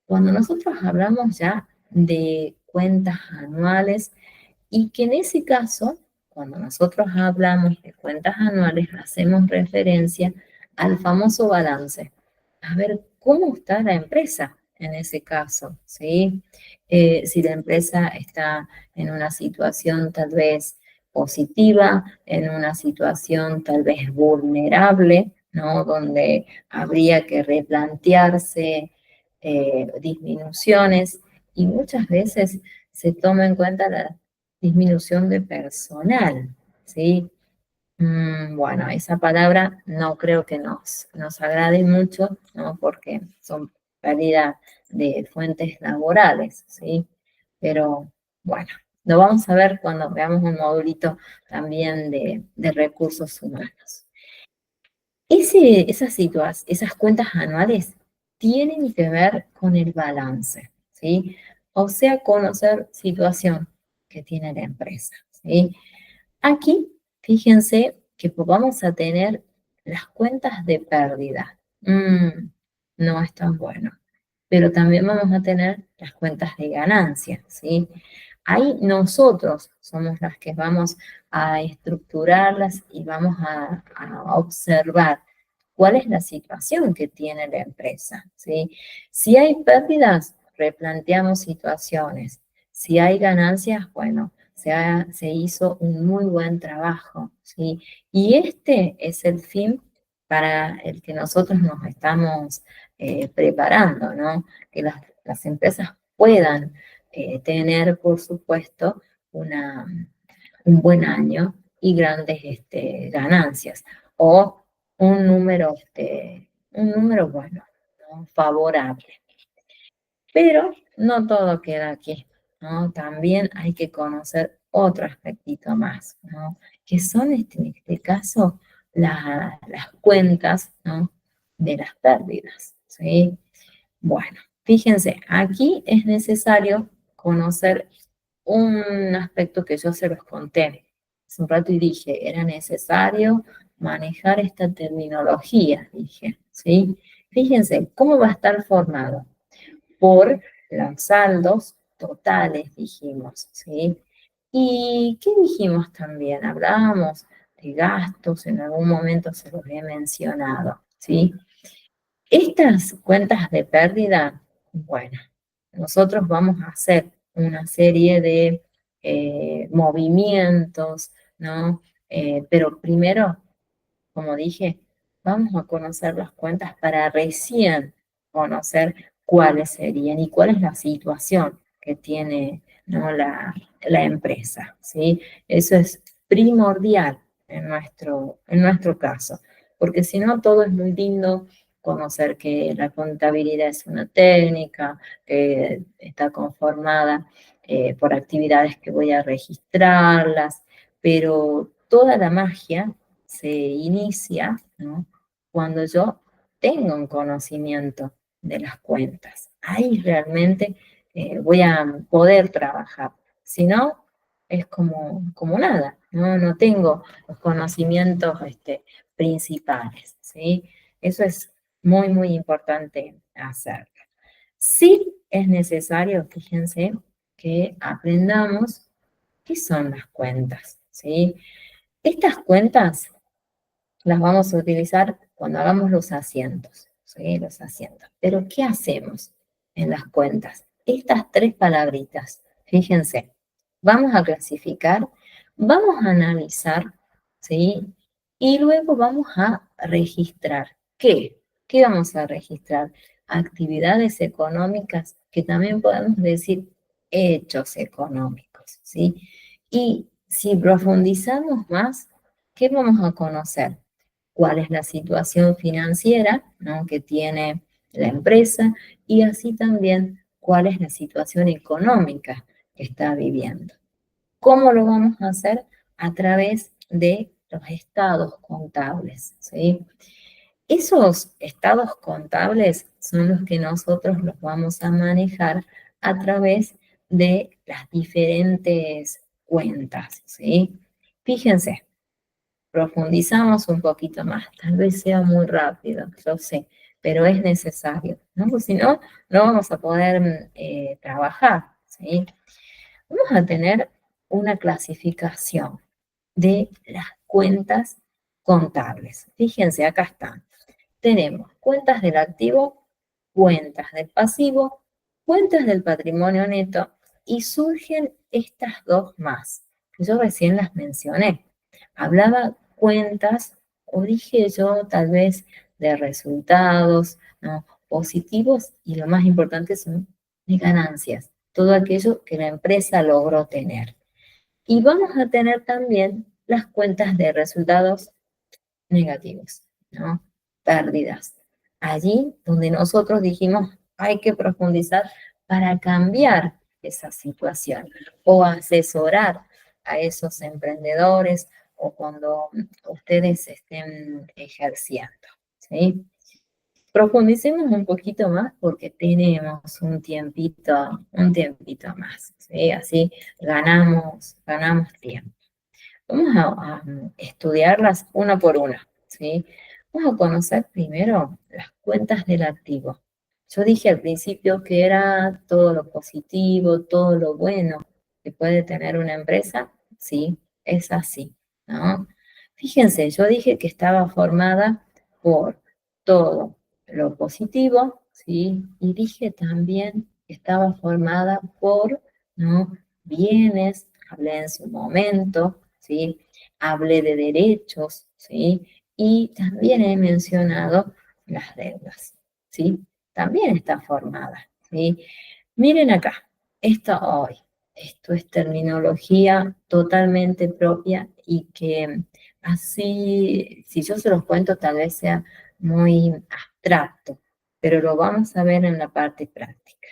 Cuando nosotros hablamos ya de cuentas anuales y que en ese caso, cuando nosotros hablamos de cuentas anuales, hacemos referencia al famoso balance. A ver, ¿cómo está la empresa en ese caso? ¿Sí? Si la empresa está en una situación tal vez positiva, en una situación tal vez vulnerable, ¿no? Donde habría que replantearse disminuciones y muchas veces se toma en cuenta la disminución de personal, ¿sí? Bueno, esa palabra no creo que nos agrade mucho, ¿no? Porque son pérdida de fuentes laborales, ¿sí? Pero bueno, lo vamos a ver cuando veamos un modulito también de recursos humanos. Esas cuentas anuales tienen que ver con el balance, ¿sí? O sea, conocer situación que tiene la empresa, ¿sí? Aquí, fíjense que pues vamos a tener las cuentas de pérdida. No es tan bueno. Pero también vamos a tener las cuentas de ganancia, ¿sí? Ahí nosotros somos las que vamos a estructurarlas y vamos a observar cuál es la situación que tiene la empresa, ¿sí? Si hay pérdidas, replanteamos situaciones. Si hay ganancias, bueno, se hizo un muy buen trabajo, ¿sí? Y este es el fin para el que nosotros nos estamos preparando, ¿no? Que las empresas puedan tener, por supuesto, un buen año y grandes ganancias o un número bueno, ¿no? Favorable. Pero no todo queda aquí, ¿no? También hay que conocer otro aspectito más, ¿no? Que son, en este caso, las cuentas, ¿no? De las pérdidas, ¿sí? Bueno, fíjense, aquí es necesario conocer un aspecto que yo se los conté hace un rato y dije, era necesario manejar esta terminología, dije, ¿sí? Fíjense, ¿cómo va a estar formado? Por los saldos totales, dijimos, ¿sí? ¿Y qué dijimos también? Hablábamos de gastos, en algún momento se los he mencionado, ¿sí? Estas cuentas de pérdida, bueno, nosotros vamos a hacer una serie de movimientos, ¿no? Pero primero, como dije, vamos a conocer las cuentas para recién conocer cuáles serían y cuál es la situación que tiene, ¿no? la empresa, ¿sí? Eso es primordial en nuestro caso, porque si no, todo es muy lindo, conocer que la contabilidad es una técnica, que está conformada por actividades que voy a registrarlas, pero toda la magia se inicia, ¿no? Cuando yo tengo un conocimiento de las cuentas. Ahí realmente voy a poder trabajar. Si no, es como nada, ¿no? No tengo los conocimientos principales, ¿sí? Eso es muy, muy importante hacerlo. Sí es necesario, fíjense, que aprendamos qué son las cuentas, ¿sí? Estas cuentas las vamos a utilizar cuando hagamos los asientos, ¿sí? Los asientos. Pero ¿qué hacemos? en las cuentas. Estas tres palabritas, fíjense, vamos a clasificar, vamos a analizar, ¿sí? Y luego vamos a registrar. ¿Qué? ¿Qué vamos a registrar? Actividades económicas, que también podemos decir hechos económicos, ¿sí? Y si profundizamos más, ¿qué vamos a conocer? ¿Cuál es la situación financiera, ¿no?, que tiene la empresa? Y así también cuál es la situación económica que está viviendo. ¿Cómo lo vamos a hacer? A través de los estados contables, ¿sí? Esos estados contables son los que nosotros los vamos a manejar a través de las diferentes cuentas, ¿sí? Fíjense, profundizamos un poquito más. Tal vez sea muy rápido, yo sé, pero es necesario, ¿no? Porque si no, no vamos a poder trabajar, ¿sí? Vamos a tener una clasificación de las cuentas contables. Fíjense, acá están. Tenemos cuentas del activo, cuentas del pasivo, cuentas del patrimonio neto, y surgen estas dos más, que yo recién las mencioné. Hablaba cuentas, o dije yo tal vez de resultados, ¿no?, positivos, y lo más importante son de ganancias, todo aquello que la empresa logró tener. Y vamos a tener también las cuentas de resultados negativos, ¿no? Pérdidas. Allí donde nosotros dijimos hay que profundizar para cambiar esa situación o asesorar a esos emprendedores o cuando ustedes estén ejerciendo, ¿sí? Profundicemos un poquito más porque tenemos un tiempito más, ¿sí? Así ganamos tiempo. Vamos a estudiarlas una por una, ¿sí? Vamos a conocer primero las cuentas del activo. Yo dije al principio que era todo lo positivo, todo lo bueno que puede tener una empresa. Sí, es así, ¿no? Fíjense, yo dije que estaba formada por todo lo positivo, ¿sí? Y dije también que estaba formada por, ¿no?, bienes, hablé en su momento, ¿sí? Hablé de derechos, ¿sí? Y también he mencionado las deudas, ¿sí? También está formada, ¿sí? Miren acá, esto es terminología totalmente propia y que así, si yo se los cuento, tal vez sea muy abstracto, pero lo vamos a ver en la parte práctica.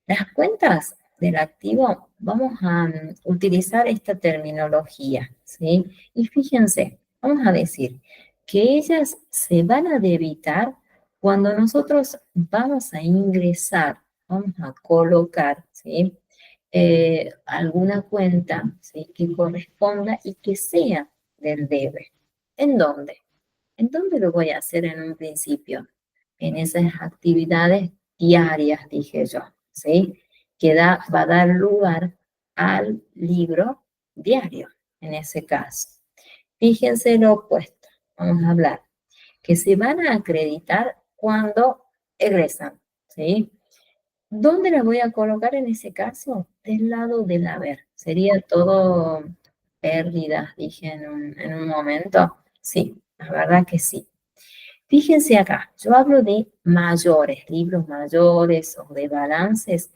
Las cuentas del activo, vamos a utilizar esta terminología, ¿sí? Y fíjense, vamos a decir que ellas se van a debitar cuando nosotros vamos a ingresar, vamos a colocar, ¿sí?, alguna cuenta, ¿sí?, que corresponda y que sea del debe. ¿En dónde? ¿En dónde lo voy a hacer en un principio? En esas actividades diarias, dije yo, ¿sí? Que va a dar lugar al libro diario, en ese caso. Fíjense lo opuesto, vamos a hablar, que se van a acreditar cuando egresan, ¿sí? ¿Dónde la voy a colocar en ese caso? Del lado del haber. ¿Sería todo pérdidas, dije en un momento? Sí, la verdad que sí. Fíjense acá, yo hablo de mayores, libros mayores o de balances.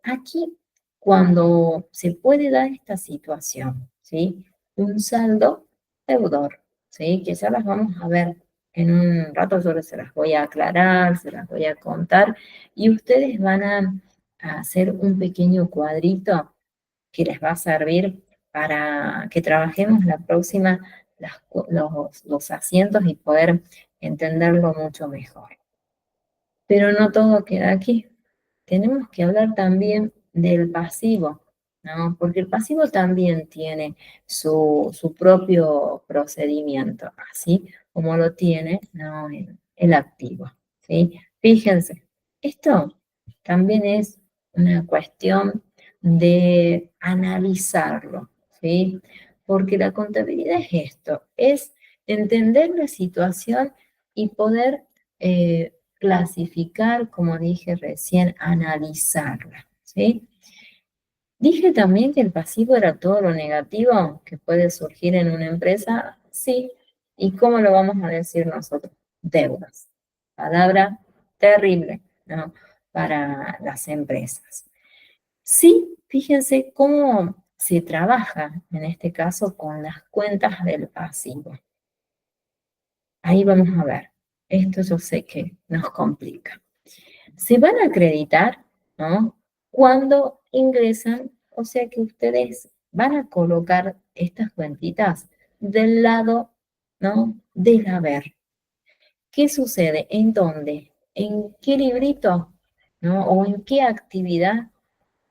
Aquí, cuando se puede dar esta situación, ¿sí? Un saldo deudor, ¿sí? Que ya las vamos a ver en un rato, yo se las voy a aclarar, se las voy a contar, y ustedes van a hacer un pequeño cuadrito que les va a servir para que trabajemos la próxima los asientos y poder entenderlo mucho mejor. Pero no todo queda aquí. Tenemos que hablar también del pasivo, ¿no? Porque el pasivo también tiene su propio procedimiento, así como lo tiene, ¿no?, el activo, ¿sí? Fíjense, esto también es una cuestión de analizarlo, ¿sí? Porque la contabilidad es esto, es entender la situación y poder clasificar, como dije recién, analizarla, ¿sí? Dije también que el pasivo era todo lo negativo que puede surgir en una empresa, sí. ¿Y cómo lo vamos a decir nosotros? Deudas. Palabra terrible, ¿no? Para las empresas. Sí, fíjense cómo se trabaja en este caso con las cuentas del pasivo. Ahí vamos a ver. Esto yo sé que nos complica. Se van a acreditar, ¿no? Cuando ingresan, o sea que ustedes van a colocar estas cuentitas del lado, ¿no? Del haber. ¿Qué sucede? ¿En dónde? ¿En qué librito? ¿No? ¿O en qué actividad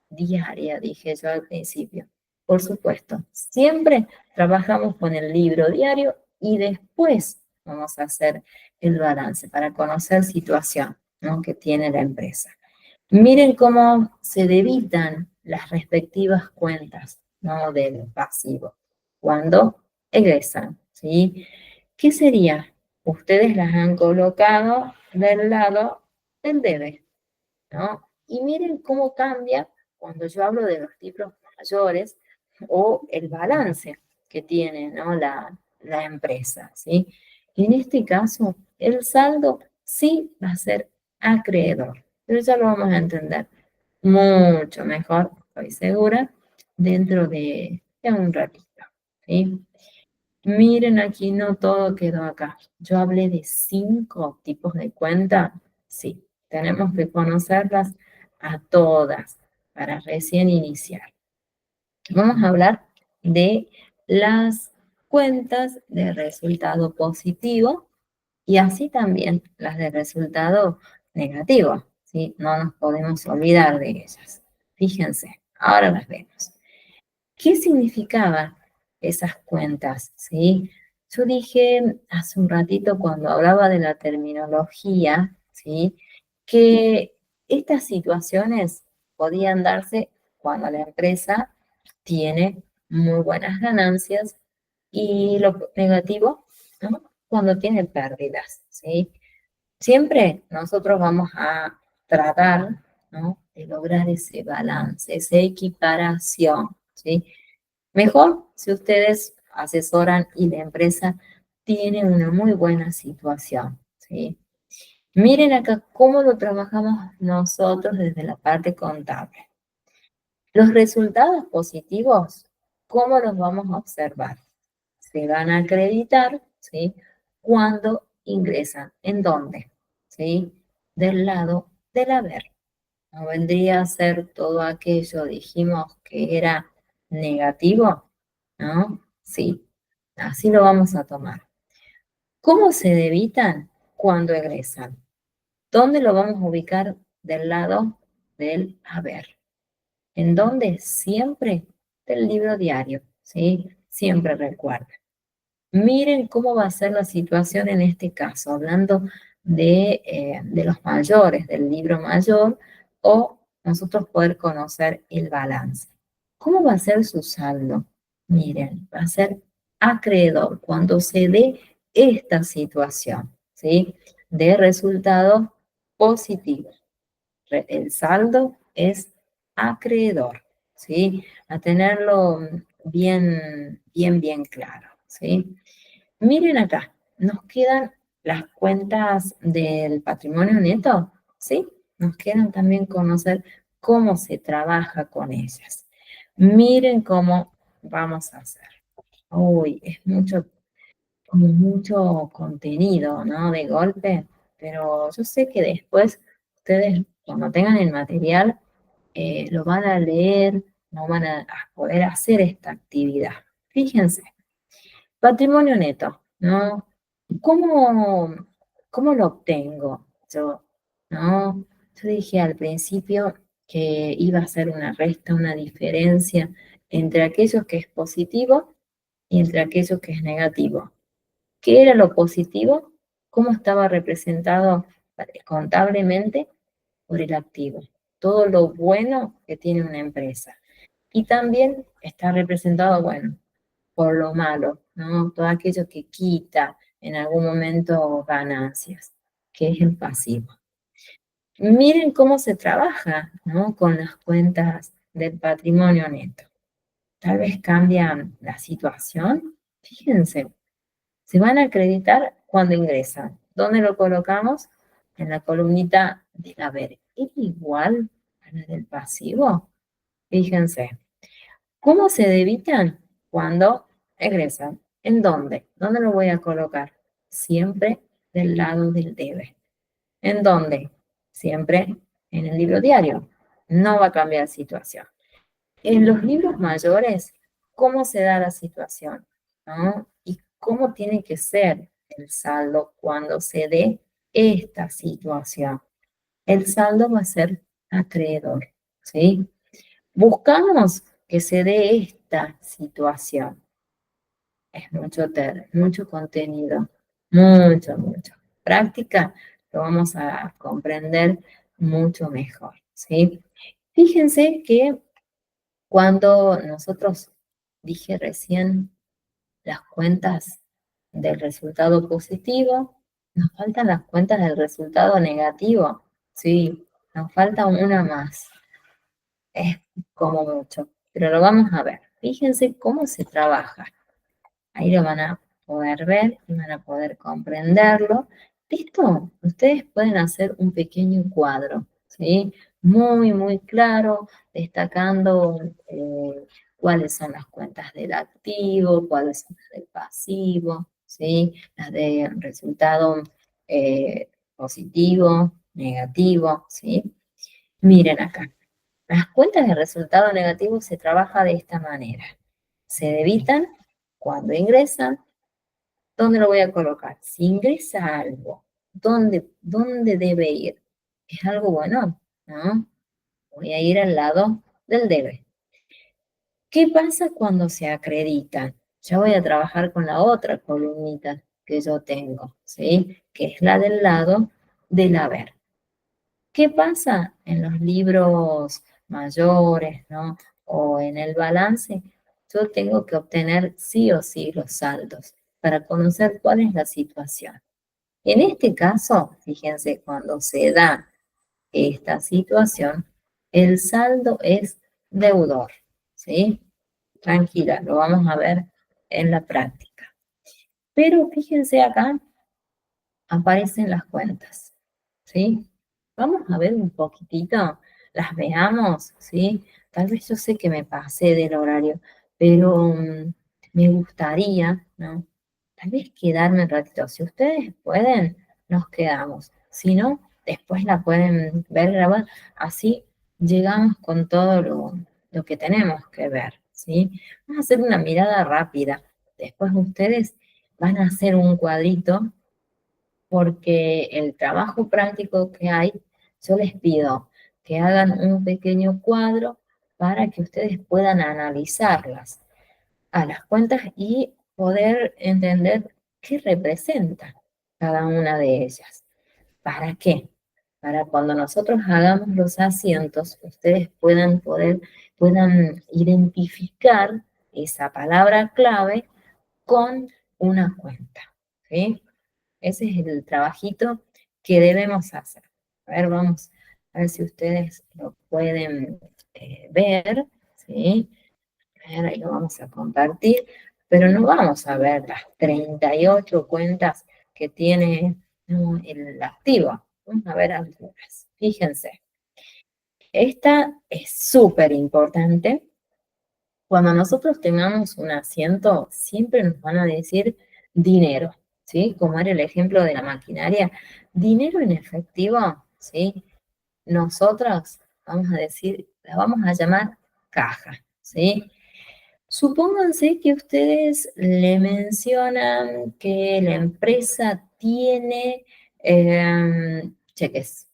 diaria? Dije yo al principio. Por supuesto, siempre trabajamos con el libro diario y después vamos a hacer el balance para conocer situación, ¿no? Que tiene la empresa. Miren cómo se debitan las respectivas cuentas, ¿no? Del pasivo cuando egresan, ¿sí? ¿Qué sería? Ustedes las han colocado del lado del debe, ¿no? Y miren cómo cambia cuando yo hablo de los libros mayores o el balance que tiene, ¿no? La empresa, ¿sí? En este caso, el saldo sí va a ser acreedor, pero ya lo vamos a entender mucho mejor, estoy segura, dentro de un ratito, ¿sí? Miren aquí, no todo quedó acá. Yo hablé de 5 tipos de cuenta. Sí, tenemos que conocerlas a todas para recién iniciar. Vamos a hablar de las cuentas de resultado positivo y así también las de resultado negativo, ¿sí? No nos podemos olvidar de ellas. Fíjense, ahora las vemos. ¿Qué significaban esas cuentas? ¿Sí? Yo dije hace un ratito cuando hablaba de la terminología, ¿sí? Que estas situaciones podían darse cuando la empresa tiene muy buenas ganancias y lo negativo, ¿no? Cuando tiene pérdidas, ¿sí? Siempre nosotros vamos a tratar, ¿no? De lograr ese balance, esa equiparación, ¿sí? Mejor si ustedes asesoran y la empresa tiene una muy buena situación, ¿sí? Miren acá cómo lo trabajamos nosotros desde la parte contable. Los resultados positivos, ¿cómo los vamos a observar? Se van a acreditar, ¿sí? Cuando ingresan. ¿En dónde? ¿Sí? Del lado del haber. No vendría a ser todo aquello, dijimos que era negativo, ¿no? Sí, así lo vamos a tomar. ¿Cómo se debitan? Cuando egresan. ¿Dónde lo vamos a ubicar? Del lado del haber. ¿En dónde? Siempre del libro diario, ¿sí? Siempre recuerden. Miren cómo va a ser la situación en este caso, hablando de los mayores, del libro mayor, o nosotros poder conocer el balance. ¿Cómo va a ser su saldo? Miren, va a ser acreedor cuando se dé esta situación, ¿sí? De resultados positivos. El saldo es acreedor, ¿sí? A tenerlo bien claro, ¿sí? Miren acá, nos quedan las cuentas del patrimonio neto, ¿sí? Nos quedan también conocer cómo se trabaja con ellas. Miren cómo vamos a hacer. Uy, es mucho, como mucho contenido, ¿no? De golpe, pero yo sé que después ustedes, cuando tengan el material, lo van a leer, no van a poder hacer esta actividad. Fíjense. Patrimonio neto, ¿no? ¿Cómo, cómo lo obtengo yo? ¿No? Yo dije al principio que iba a ser una resta, una diferencia entre aquello que es positivo y entre aquello que es negativo. ¿Qué era lo positivo? ¿Cómo estaba representado contablemente por el activo? Todo lo bueno que tiene una empresa. Y también está representado, bueno, por lo malo, ¿no? Todo aquello que quita en algún momento ganancias, que es el pasivo. Miren cómo se trabaja, ¿no? Con las cuentas del patrimonio neto. Tal vez cambian la situación. Fíjense, se van a acreditar cuando ingresan. ¿Dónde lo colocamos? En la columnita del haber. ¿Es igual a la del pasivo? Fíjense. ¿Cómo se debitan? Cuando egresan. ¿En dónde? ¿Dónde lo voy a colocar? Siempre del lado del debe. ¿En dónde? Siempre en el libro diario. No va a cambiar situación. En los libros mayores, ¿cómo se da la situación? ¿No? ¿Y cómo tiene que ser el saldo cuando se dé esta situación? El saldo va a ser acreedor, ¿sí? Buscamos que se dé esta situación. Es mucho contenido, mucho. Práctica lo vamos a comprender mucho mejor, ¿sí? Fíjense que cuando nosotros, dije recién, las cuentas del resultado positivo, nos faltan las cuentas del resultado negativo, ¿sí? Nos falta una más. Es como mucho, pero lo vamos a ver. Fíjense cómo se trabaja. Ahí lo van a poder ver y van a poder comprenderlo. Listo, ustedes pueden hacer un pequeño cuadro, ¿sí? Muy claro, destacando cuáles son las cuentas del activo, cuáles son las del pasivo, ¿sí? Las de resultado positivo, negativo, ¿sí? Miren acá. Las cuentas de resultado negativo se trabaja de esta manera. Se debitan cuando ingresan. ¿Dónde lo voy a colocar? Si ingresa algo, ¿dónde debe ir? Es algo bueno, ¿no? Voy a ir al lado del debe. ¿Qué pasa cuando se acreditan? Ya voy a trabajar con la otra columnita que yo tengo, ¿sí? Que es la del lado del haber. ¿Qué pasa en los libros mayores, ¿no? O en el balance? Yo tengo que obtener sí o sí los saldos para conocer cuál es la situación. En este caso, fíjense, cuando se da esta situación, el saldo es deudor, ¿sí? Tranquila, lo vamos a ver en la práctica. Pero fíjense acá, aparecen las cuentas, ¿sí? Vamos a ver un poquitito, las veamos, ¿sí? Tal vez yo sé que me pasé del horario, pero me gustaría, ¿no? Tal vez quedarme un ratito. Si ustedes pueden, nos quedamos. Si no, después la pueden ver grabar. Así llegamos con todo lo que tenemos que ver, ¿sí? Vamos a hacer una mirada rápida. Después ustedes van a hacer un cuadrito porque el trabajo práctico que hay, yo les pido que hagan un pequeño cuadro para que ustedes puedan analizarlas a las cuentas y poder entender qué representa cada una de ellas. ¿Para qué? Para cuando nosotros hagamos los asientos, ustedes puedan identificar esa palabra clave con una cuenta, ¿sí? Ese es el trabajito que debemos hacer. A ver, vamos a ver si ustedes lo pueden ver, ¿sí? A ver, ahí lo vamos a compartir, pero no vamos a ver las 38 cuentas que tiene, ¿no?, el activo. Vamos a ver algunas. Fíjense, esta es súper importante. Cuando nosotros tengamos un asiento, siempre nos van a decir dinero, ¿sí? Como era el ejemplo de la maquinaria. Dinero en efectivo, ¿sí? Nosotros vamos a decir, la vamos a llamar caja, ¿sí? Supónganse que ustedes le mencionan que la empresa tiene cheques,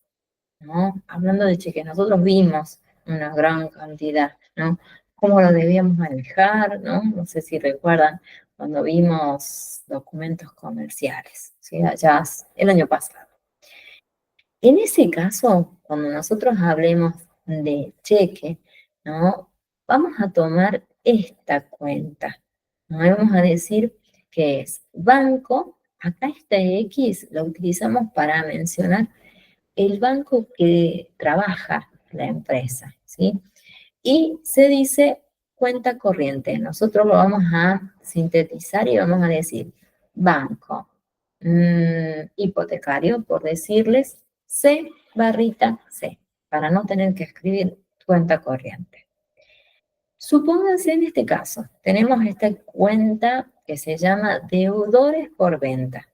¿no? Hablando de cheques, nosotros vimos una gran cantidad, ¿no? Cómo lo debíamos manejar, ¿no? No sé si recuerdan cuando vimos documentos comerciales, ¿sí? Allá el año pasado. En ese caso, cuando nosotros hablemos de cheque, ¿no? Vamos a tomar esta cuenta, ¿no? Y vamos a decir que es banco, acá este X lo utilizamos para mencionar el banco que trabaja la empresa, ¿sí? Y se dice cuenta corriente. Nosotros lo vamos a sintetizar y vamos a decir banco, hipotecario, por decirles C barrita C, para no tener que escribir cuenta corriente. Supónganse en este caso, tenemos esta cuenta que se llama deudores por venta.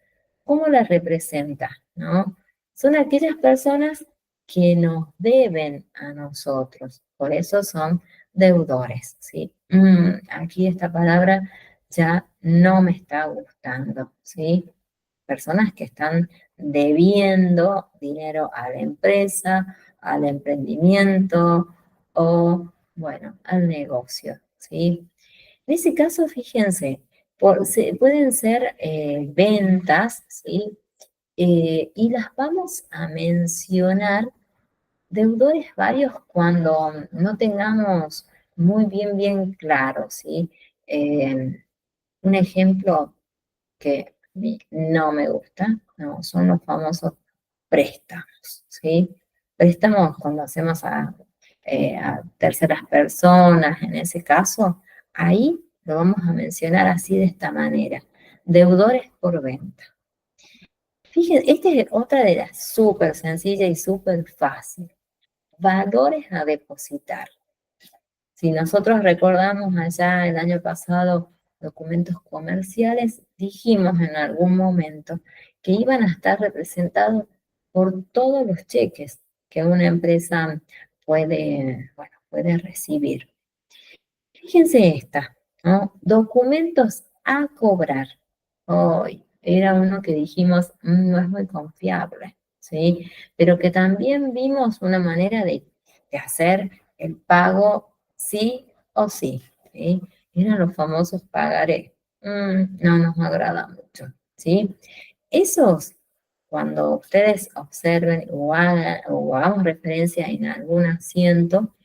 ¿Cómo la representa? ¿No? Son aquellas personas que nos deben a nosotros, por eso son deudores, ¿sí? Aquí esta palabra ya no me está gustando, ¿sí? Personas que están debiendo dinero a la empresa, al emprendimiento o, bueno, al negocio, ¿sí? En ese caso, fíjense, pueden ser ventas, ¿sí? Y las vamos a mencionar deudores varios cuando no tengamos muy bien claro, ¿sí? Eh, un ejemplo que a mí no me gusta, no, son los famosos préstamos, ¿sí? Préstamos cuando hacemos a terceras personas, en ese caso, ahí lo vamos a mencionar así de esta manera, deudores por venta. Fíjense, esta es otra de las súper sencilla y súper fácil, valores a depositar. Si nosotros recordamos allá el año pasado documentos comerciales, dijimos en algún momento que iban a estar representados por todos los cheques que una empresa puede, bueno, puede recibir. Fíjense esta, ¿no? Documentos a cobrar. Hoy era uno que dijimos, no es muy confiable, ¿sí? Pero que también vimos una manera de hacer el pago sí o sí, ¿sí? Eran los famosos pagaré. No nos agrada mucho, ¿sí? Esos, cuando ustedes observen o hagamos referencia en algún asiento,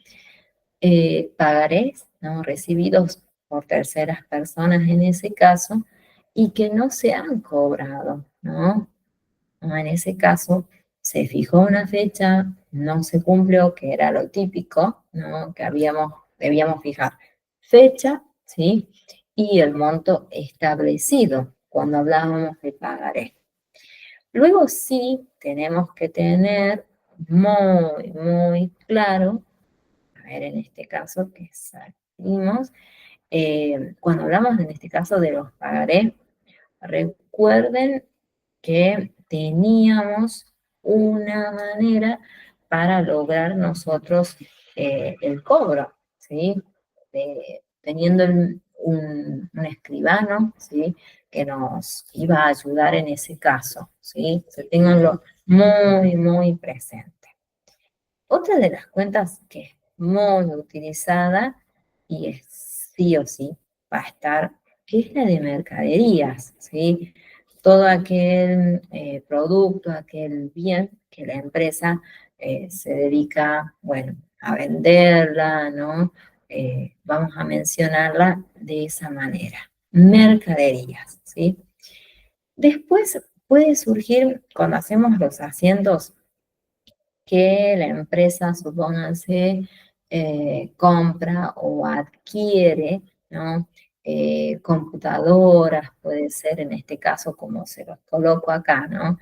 pagarés, ¿no? Recibidos por terceras personas en ese caso y que no se han cobrado, ¿no? En ese caso se fijó una fecha, no se cumplió, que era lo típico, ¿no? Que debíamos fijar fecha, ¿sí? Y el monto establecido cuando hablábamos de pagaré. Luego sí tenemos que tener muy claro, a ver, en este caso que salimos, cuando hablamos en este caso de los pagarés, recuerden que teníamos una manera para lograr nosotros el cobro, ¿sí? Teniendo un escribano, ¿sí? Que nos iba a ayudar en ese caso, ¿sí? Se tenganlo muy presente. Otra de las cuentas que es muy utilizada y es sí o sí va a estar, que es la de mercaderías, ¿sí? Todo aquel producto, aquel bien que la empresa se dedica, bueno, a venderla, ¿no? Vamos a mencionarla de esa manera. Mercaderías, ¿sí? Después puede surgir, cuando hacemos los asientos, que la empresa, supónganse, compra o adquiere, ¿no? Computadoras, puede ser en este caso como se los coloco acá, ¿no?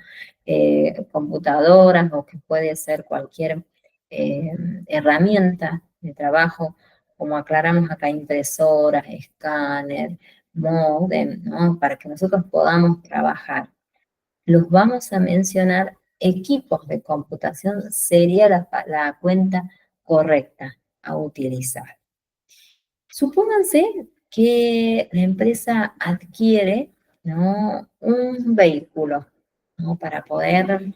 Computadoras o que puede ser cualquier herramienta de trabajo, como aclaramos acá, impresoras, escáner, modem, ¿no? Para que nosotros podamos trabajar. Los vamos a mencionar equipos de computación, sería la cuenta correcta a utilizar. Supónganse que la empresa adquiere, ¿no? Un vehículo, ¿no? Para poder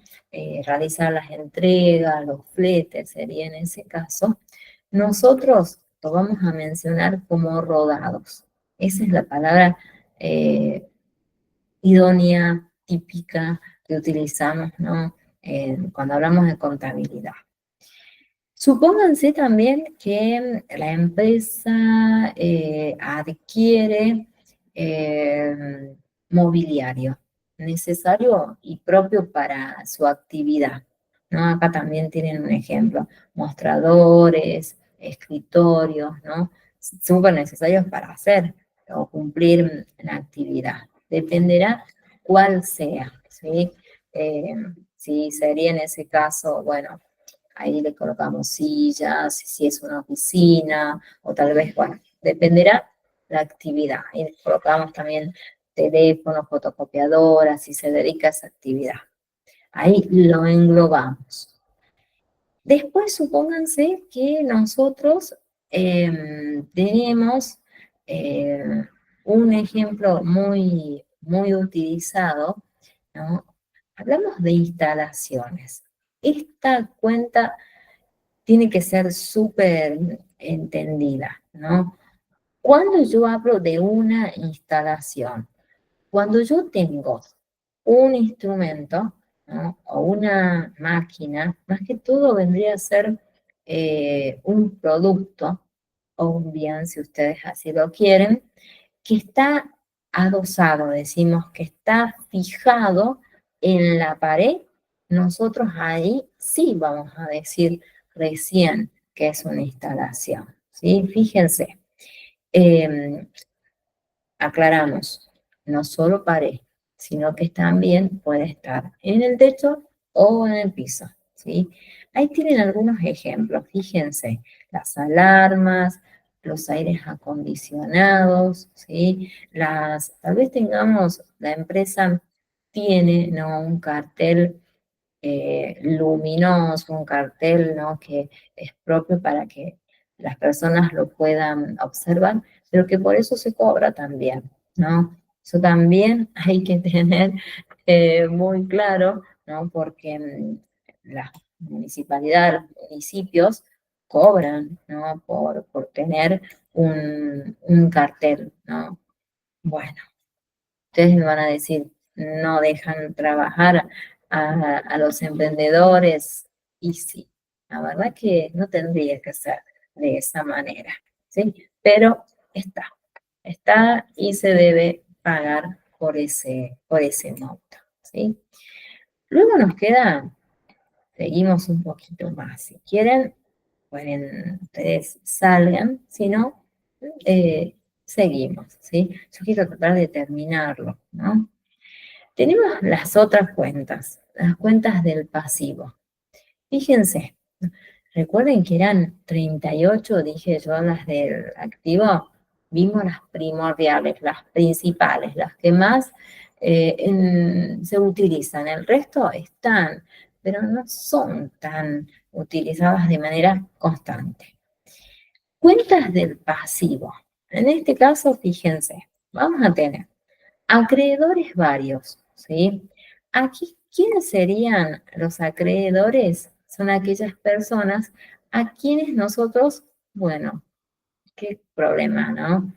realizar las entregas, los fletes, sería en ese caso. Nosotros lo vamos a mencionar como rodados. Esa es la palabra idónea, típica que utilizamos, ¿no? Cuando hablamos de contabilidad. Supónganse también que la empresa adquiere mobiliario necesario y propio para su actividad. ¿no? Acá también tienen un ejemplo, mostradores, escritorios, ¿no? Súper necesarios para hacer o cumplir la actividad. Dependerá cuál sea, ¿sí? Eh, si sería en ese caso, bueno, ahí le colocamos sillas, si es una oficina, o tal vez, bueno, dependerá la actividad. Y le colocamos también teléfonos, fotocopiadoras, si se dedica a esa actividad. Ahí lo englobamos. Después, supónganse que nosotros tenemos eh, un ejemplo muy, muy utilizado, ¿no? Hablamos de instalaciones. Esta cuenta tiene que ser súper entendida, ¿no? Cuando yo hablo de una instalación, cuando yo tengo un instrumento, ¿no? O una máquina, más que todo vendría a ser un producto o un bien, si ustedes así lo quieren, que está adosado, decimos que está fijado en la pared, nosotros ahí sí vamos a decir recién que es una instalación, ¿sí? Fíjense, eh, aclaramos, no solo pared, sino que también puede estar en el techo o en el piso, ¿sí? Ahí tienen algunos ejemplos, fíjense, las alarmas, los aires acondicionados, ¿sí? Tal vez tengamos, la empresa tiene, ¿no? Un cartel luminoso, un cartel, ¿no? Que es propio para que las personas lo puedan observar, pero que por eso se cobra también, ¿no? Eso también hay que tener muy claro, ¿no? Porque las municipalidades, los municipios cobran, ¿no? Por tener un cartel, ¿no? Bueno, ustedes me van a decir, no dejan trabajar a los emprendedores, y sí, la verdad que no tendría que ser de esa manera, ¿sí? Pero está y se debe pagar por ese monto, ¿sí? Luego nos queda, seguimos un poquito más, si quieren, pueden, ustedes salgan, si no, eh, seguimos, ¿sí? Yo quiero tratar de terminarlo, ¿no? Tenemos las otras cuentas, las cuentas del pasivo. Fíjense, recuerden que eran 38, dije yo, las del activo. Vimos las primordiales, las principales, las que más se utilizan. El resto están, pero no son tan utilizadas de manera constante. Cuentas del pasivo. En este caso, fíjense, vamos a tener acreedores varios, ¿sí? Aquí, ¿quiénes serían los acreedores? Son aquellas personas a quienes nosotros, bueno, qué problema, ¿no?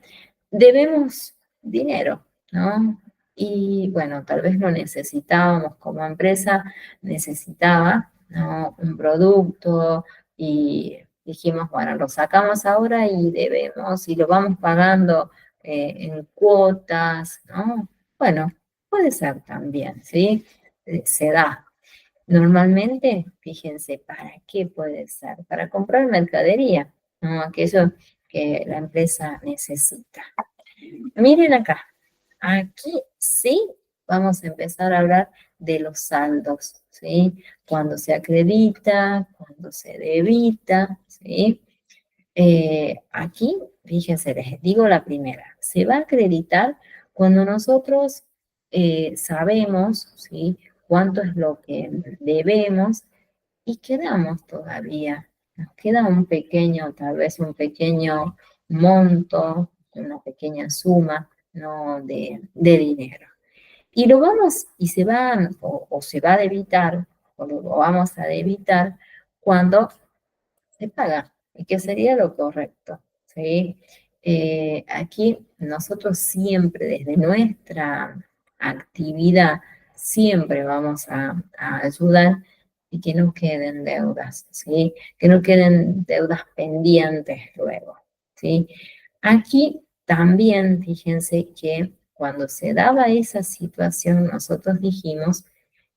Debemos dinero, ¿no? Y bueno, tal vez lo necesitábamos como empresa, necesitaba, ¿no? Un producto y dijimos, bueno, lo sacamos ahora y debemos y lo vamos pagando en cuotas, ¿no? Bueno, puede ser también, ¿sí? Se da. Normalmente, fíjense, ¿para qué puede ser? Para comprar mercadería, ¿no? Aquello que la empresa necesita. Miren acá, aquí sí vamos a empezar a hablar de los saldos, ¿sí? Cuando se acredita, cuando se debita, ¿sí? Aquí, fíjense, les digo la primera, se va a acreditar cuando nosotros sabemos, ¿sí? Cuánto es lo que debemos y quedamos todavía, nos queda un pequeño, tal vez un pequeño monto, una pequeña suma, ¿no? de dinero. Y lo vamos, y se va, o se va a debitar, o lo vamos a debitar cuando se paga, y que sería lo correcto, ¿sí? Aquí nosotros siempre, desde nuestra actividad, siempre vamos a ayudar y que no queden deudas, ¿sí? Que no queden deudas pendientes luego, ¿sí? Aquí también, fíjense que cuando se daba esa situación, nosotros dijimos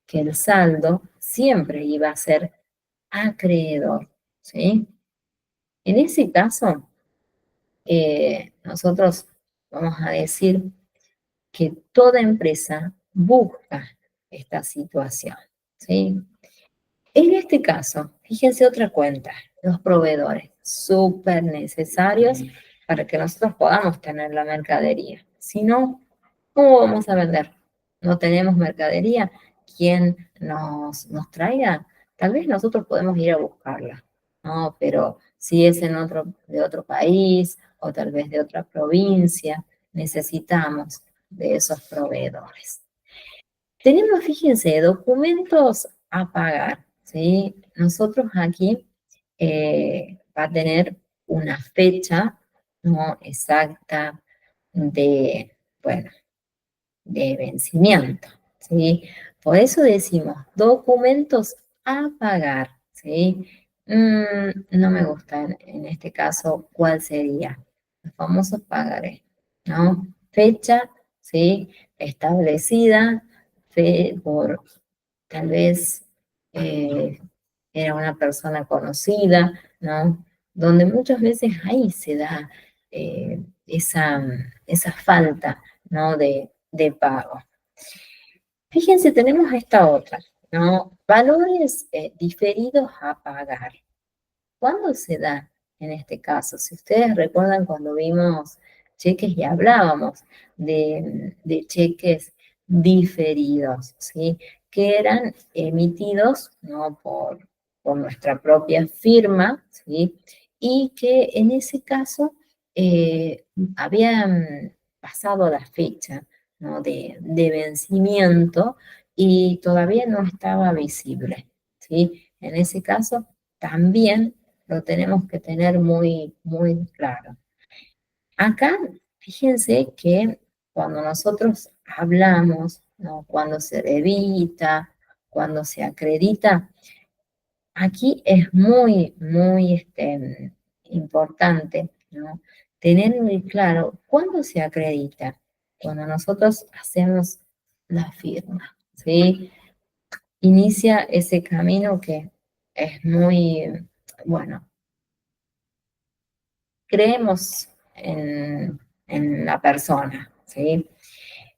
que el saldo siempre iba a ser acreedor, ¿sí? En ese caso, nosotros vamos a decir que toda empresa busca esta situación, ¿sí? En este caso, fíjense otra cuenta, los proveedores, súper necesarios para que nosotros podamos tener la mercadería. Si no, ¿cómo vamos a vender? No tenemos mercadería. ¿Quién nos traiga? Tal vez nosotros podemos ir a buscarla, ¿no? Pero si es de otro país o tal vez de otra provincia, necesitamos de esos proveedores. Tenemos, fíjense, documentos a pagar, ¿sí? Nosotros aquí va a tener una fecha, ¿no? Exacta de, bueno, de vencimiento, ¿sí? Por eso decimos documentos a pagar, ¿sí? No me gusta en este caso cuál sería. Los famosos pagarés, ¿no? Fecha, ¿sí? Establecida por tal vez eh, era una persona conocida, ¿no? Donde muchas veces ahí se da esa falta, ¿no? De pago. Fíjense, tenemos esta otra, ¿no? Valores diferidos a pagar. ¿Cuándo se da en este caso? Si ustedes recuerdan cuando vimos cheques y hablábamos de cheques diferidos, ¿sí? Que eran emitidos, ¿no? por nuestra propia firma, ¿sí? Y que en ese caso habían pasado la fecha, ¿no? de vencimiento y todavía no estaba visible, ¿sí? En ese caso también lo tenemos que tener muy, muy claro. Acá, fíjense que cuando nosotros hablamos, ¿no? Cuando se debita, cuando se acredita, aquí es muy, muy importante, ¿no? Tener muy claro cuándo se acredita, cuando nosotros hacemos la firma, ¿sí? Inicia ese camino que es muy, bueno, creemos en la persona, ¿sí?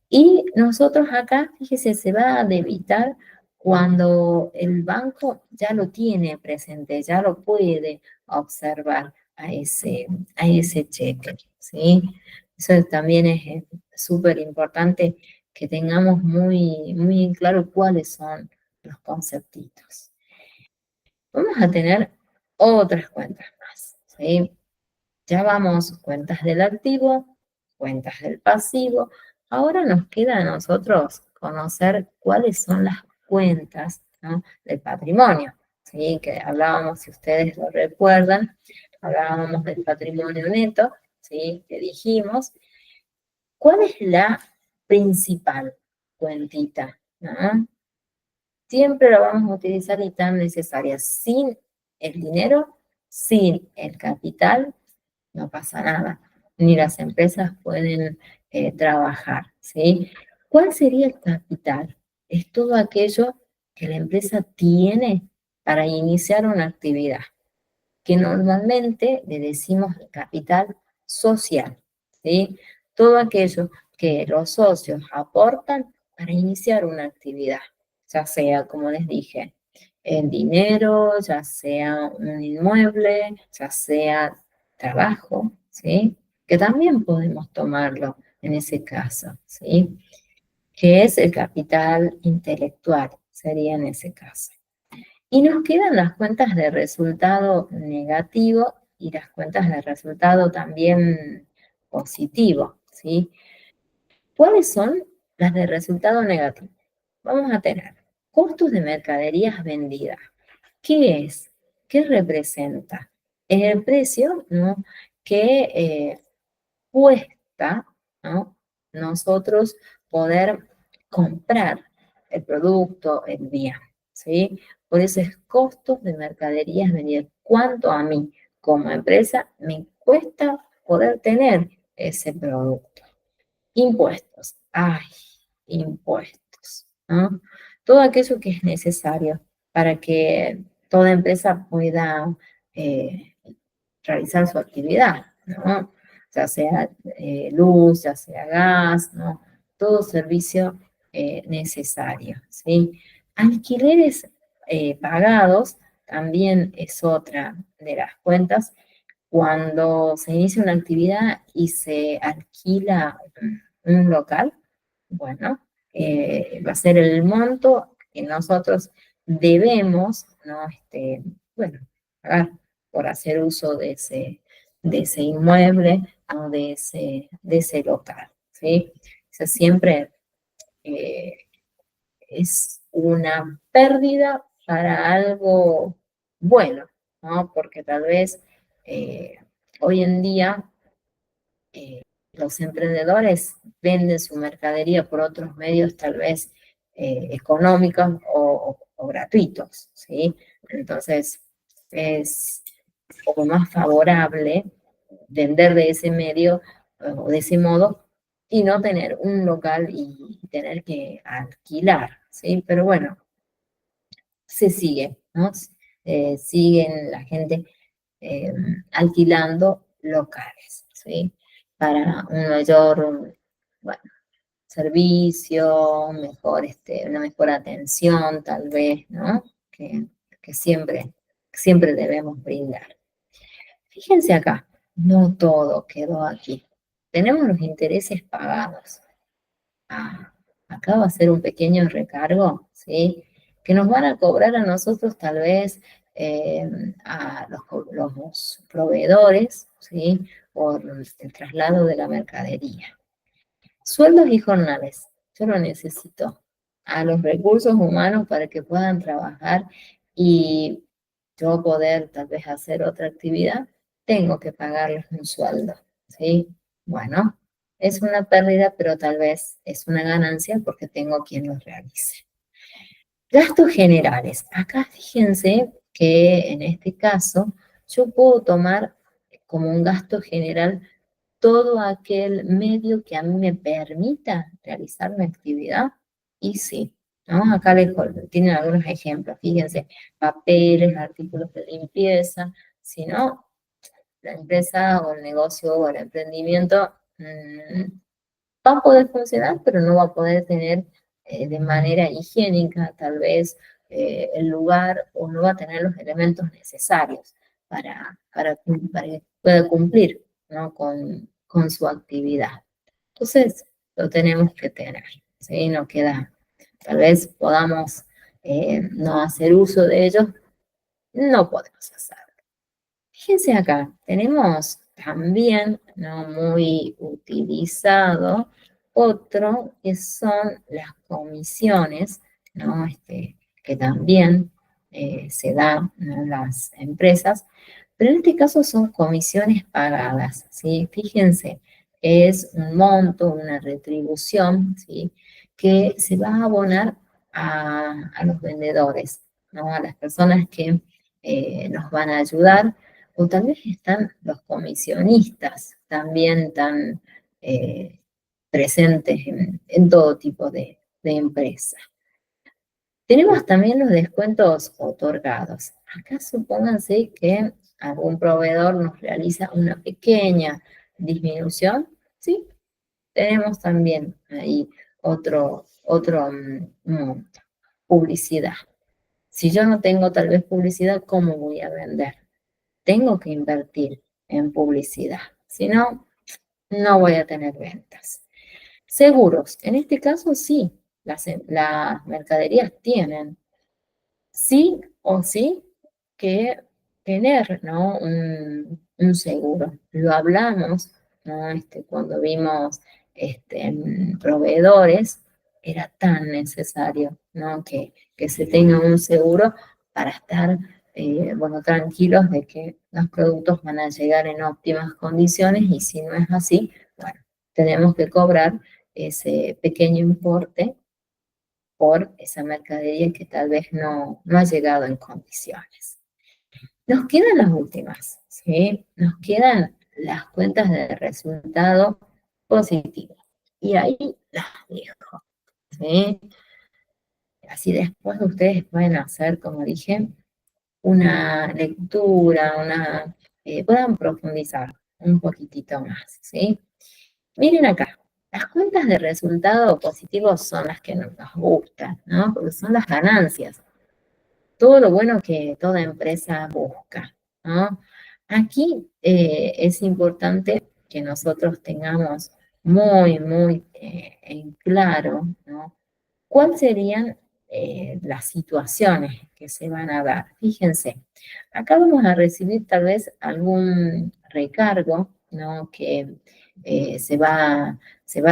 Y nosotros acá, fíjese, se va a debitar cuando el banco ya lo tiene presente, ya lo puede observar a ese cheque, ¿sí? Eso también es súper importante que tengamos muy, muy claro cuáles son los conceptitos. Vamos a tener otras cuentas más, ¿sí? Ya vamos, cuentas del activo, cuentas del pasivo. Ahora nos queda a nosotros conocer cuáles son las cuentas, ¿no? Del patrimonio, ¿sí? Que hablábamos, si ustedes lo recuerdan, hablábamos del patrimonio neto, ¿sí? Que dijimos. ¿Cuál es la principal cuentita? ¿No? Siempre la vamos a utilizar y tan necesaria. Sin el dinero, sin el capital, no pasa nada, ni las empresas pueden trabajar, ¿sí? ¿Cuál sería el capital? Es todo aquello que la empresa tiene para iniciar una actividad, que normalmente le decimos capital social, ¿sí? Todo aquello que los socios aportan para iniciar una actividad, ya sea, como les dije, en dinero, ya sea un inmueble, ya sea trabajo, ¿sí? Que también podemos tomarlo en ese caso, ¿sí? Que es el capital intelectual, sería en ese caso. Y nos quedan las cuentas de resultado negativo y las cuentas de resultado también positivo, ¿sí? ¿Cuáles son las de resultado negativo? Vamos a tener costos de mercaderías vendidas. ¿Qué es? ¿Qué representa? Es el precio, ¿no? que cuesta, ¿no? Nosotros poder comprar el producto, el bien, ¿sí? Por eso es costos de mercaderías vendidas. ¿Cuánto a mí como empresa me cuesta poder tener ese producto? Impuestos. Ay, impuestos, ¿no? todo aquello que es necesario para que toda empresa pueda eh, realizar su actividad, ¿no? Ya sea luz, ya sea gas, ¿no? Todo servicio necesario, ¿sí? Alquileres pagados también es otra de las cuentas. Cuando se inicia una actividad y se alquila un local, bueno, va a ser el monto que nosotros debemos, ¿no? Bueno, pagar por hacer uso de ese inmueble o de ese local, ¿sí? Eso siempre eh, es una pérdida para algo bueno, ¿no? Porque tal vez eh, hoy en día los emprendedores venden su mercadería por otros medios tal vez económicos o gratuitos, ¿sí? Entonces es un poco más favorable vender de ese medio o de ese modo y no tener un local y tener que alquilar, ¿sí? Pero bueno, se sigue, ¿no? Siguen la gente eh, alquilando locales, ¿sí? Para un mayor, bueno, servicio, mejor, una mejor atención, tal vez, ¿no? Que siempre debemos brindar. Fíjense acá, no todo quedó aquí. Tenemos los intereses pagados. Ah, acá va a ser un pequeño recargo, ¿sí? Que nos van a cobrar a nosotros tal vez eh, a los proveedores, ¿sí? Por el traslado de la mercadería. Sueldos y jornales. Yo lo necesito a los recursos humanos para que puedan trabajar y yo poder tal vez hacer otra actividad, tengo que pagarles un sueldo, ¿sí? Bueno, es una pérdida, pero tal vez es una ganancia porque tengo quien los realice. Gastos generales. Acá fíjense que en este caso yo puedo tomar como un gasto general todo aquel medio que a mí me permita realizar mi actividad. Y sí, ¿no? Acá les tienen algunos ejemplos. Fíjense, papeles, artículos de limpieza. Si no, la empresa o el negocio o el emprendimiento va a poder funcionar, pero no va a poder tener de manera higiénica tal vez el lugar o no va a tener los elementos necesarios para que pueda cumplir, ¿no? con su actividad. Entonces, lo tenemos que tener, ¿sí? No queda, tal vez podamos no hacer uso de ellos, no podemos hacerlo. Fíjense acá, tenemos también, ¿no? Muy utilizado otro que son las comisiones, ¿no? Que también se dan, ¿no? En las empresas, pero en este caso son comisiones pagadas, ¿sí? Fíjense, es un monto, una retribución, ¿sí? Que se va a abonar a los vendedores, ¿no? A las personas que nos van a ayudar o tal vez están los comisionistas también tan presentes en todo tipo de empresa. Tenemos también los descuentos otorgados. Acá supónganse que algún proveedor nos realiza una pequeña disminución, ¿sí? Tenemos también ahí otro monto, publicidad. Si yo no tengo tal vez publicidad, ¿cómo voy a vender? Tengo que invertir en publicidad, si no, no voy a tener ventas. Seguros, en este caso sí, las mercaderías tienen sí o sí que tener, ¿no? Un seguro. Lo hablamos, ¿no? Cuando vimos proveedores, era tan necesario, ¿no? Que se tenga un seguro para estar, bueno, tranquilos de que los productos van a llegar en óptimas condiciones y si no es así, bueno, tenemos que cobrar ese pequeño importe por esa mercadería que tal vez no ha llegado en condiciones. Nos quedan las últimas, ¿sí? Nos quedan las cuentas de resultado positivo. Y ahí las dejo, ¿sí? Así después ustedes pueden hacer, como dije, una lectura, puedan profundizar un poquitito más, ¿sí? Miren acá, las cuentas de resultado positivo son las que nos gustan, ¿no? Porque son las ganancias, todo lo bueno que toda empresa busca, ¿no? Aquí es importante que nosotros tengamos muy en claro, ¿no? ¿Cuáles serían las situaciones que se van a dar? Fíjense, acá vamos a recibir tal vez algún recargo, ¿no? Que se va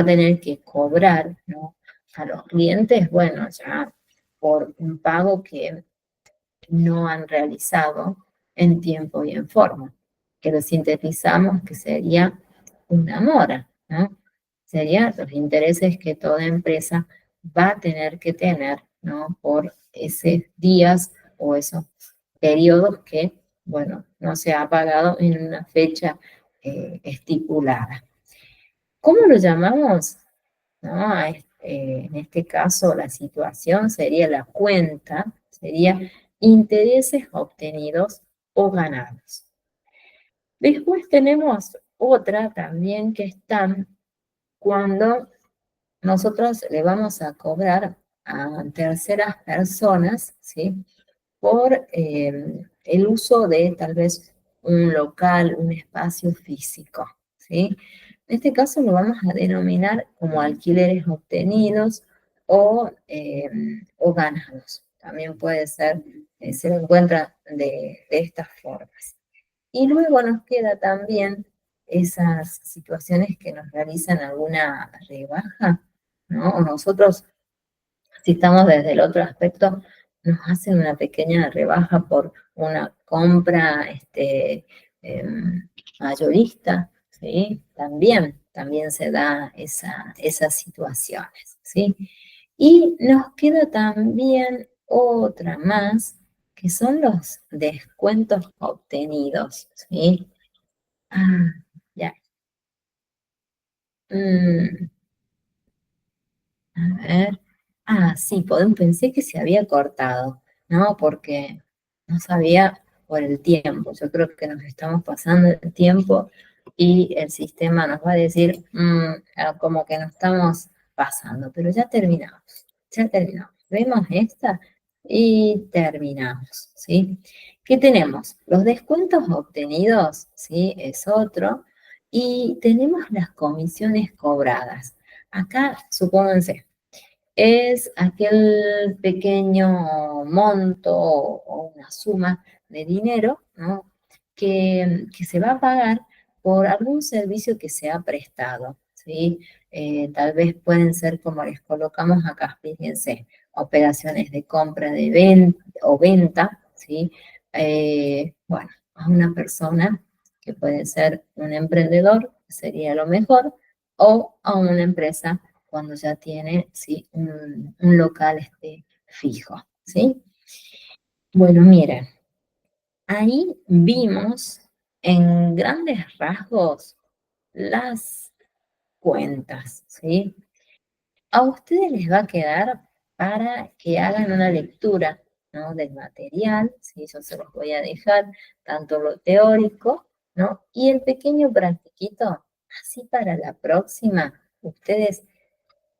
a tener que cobrar, ¿no? A los clientes, bueno, ya por un pago que no han realizado en tiempo y en forma, que lo sintetizamos que sería una mora, ¿no? Serían los intereses que toda empresa va a tener que tener, ¿no? Por esos días o esos periodos que, bueno, no se ha pagado en una fecha estipulada. ¿Cómo lo llamamos? ¿No? En este caso, la situación sería la cuenta, sería intereses obtenidos o ganados. Después tenemos otra también que está cuando nosotros le vamos a cobrar a terceras personas, ¿sí? Por el uso de tal vez un local, un espacio físico, ¿sí? En este caso lo vamos a denominar como alquileres obtenidos o ganados. También puede ser, se encuentra de estas formas. Y luego nos queda también esas situaciones que nos realizan alguna rebaja, ¿no? O nosotros si estamos desde el otro aspecto, nos hacen una pequeña rebaja por una compra mayorista, ¿sí? También se da esas situaciones, ¿sí? Y nos queda también otra más, que son los descuentos obtenidos, ¿sí? Ah, ya. Mm, A ver. Sí, pensé que se había cortado, ¿no? Porque no sabía por el tiempo. Yo creo que nos estamos pasando el tiempo y el sistema nos va a decir como que nos estamos pasando, pero ya terminamos, ya terminamos. Vemos esta y terminamos, ¿sí? ¿Qué tenemos? Los descuentos obtenidos, ¿sí? Es otro. Y tenemos las comisiones cobradas. Acá, supónganse, es aquel pequeño monto o una suma de dinero, ¿no? que se va a pagar por algún servicio que se ha prestado, ¿sí? Tal vez pueden ser como les colocamos acá, fíjense, operaciones de compra de venta o venta, ¿sí? Bueno, a una persona que puede ser un emprendedor, sería lo mejor, o a una empresa cuando ya tiene, ¿sí? un local fijo, ¿sí? Bueno, miren, ahí vimos en grandes rasgos las cuentas, ¿sí? A ustedes les va a quedar para que hagan una lectura, ¿no? Del material, ¿sí? Yo se los voy a dejar, tanto lo teórico, ¿no? Y el pequeño practiquito, así para la próxima, ustedes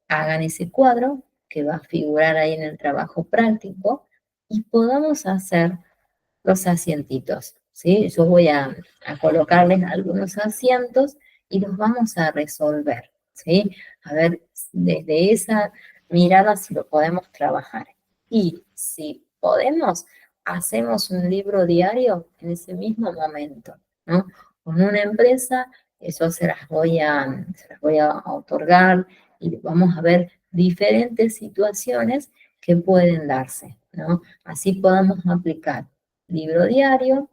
hagan ese cuadro que va a figurar ahí en el trabajo práctico y podamos hacer los asientitos, ¿sí? Yo voy a colocarles algunos asientos y los vamos a resolver, ¿sí? A ver, desde esa mirada si lo podemos trabajar. Y si podemos, hacemos un libro diario en ese mismo momento, ¿no? Con una empresa, eso se las voy a otorgar y vamos a ver diferentes situaciones que pueden darse, ¿no? Así podamos aplicar libro diario,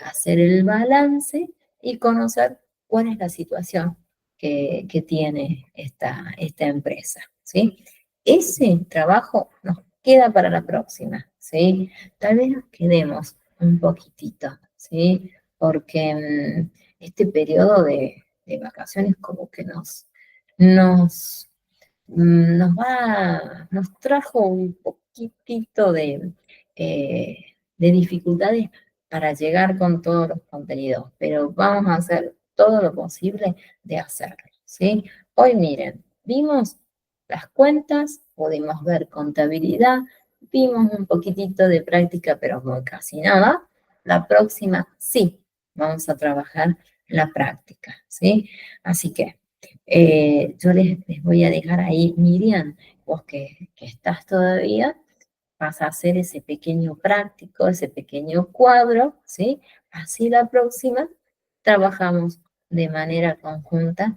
hacer el balance y conocer cuál es la situación que tiene esta empresa, ¿sí? Ese trabajo nos queda para la próxima, ¿sí? Tal vez nos quedemos un poquitito, ¿sí? Porque este periodo de vacaciones como que nos nos trajo un poquitito de dificultades para llegar con todos los contenidos, pero vamos a hacer todo lo posible de hacerlo, ¿sí? Hoy miren, vimos las cuentas, pudimos ver contabilidad, vimos un poquitito de práctica, pero muy casi nada. La próxima, sí, vamos a trabajar la práctica, ¿sí? Así que yo les voy a dejar ahí, Miriam, vos que estás todavía, vas a hacer ese pequeño práctico, ese pequeño cuadro, ¿sí? Así la próxima trabajamos de manera conjunta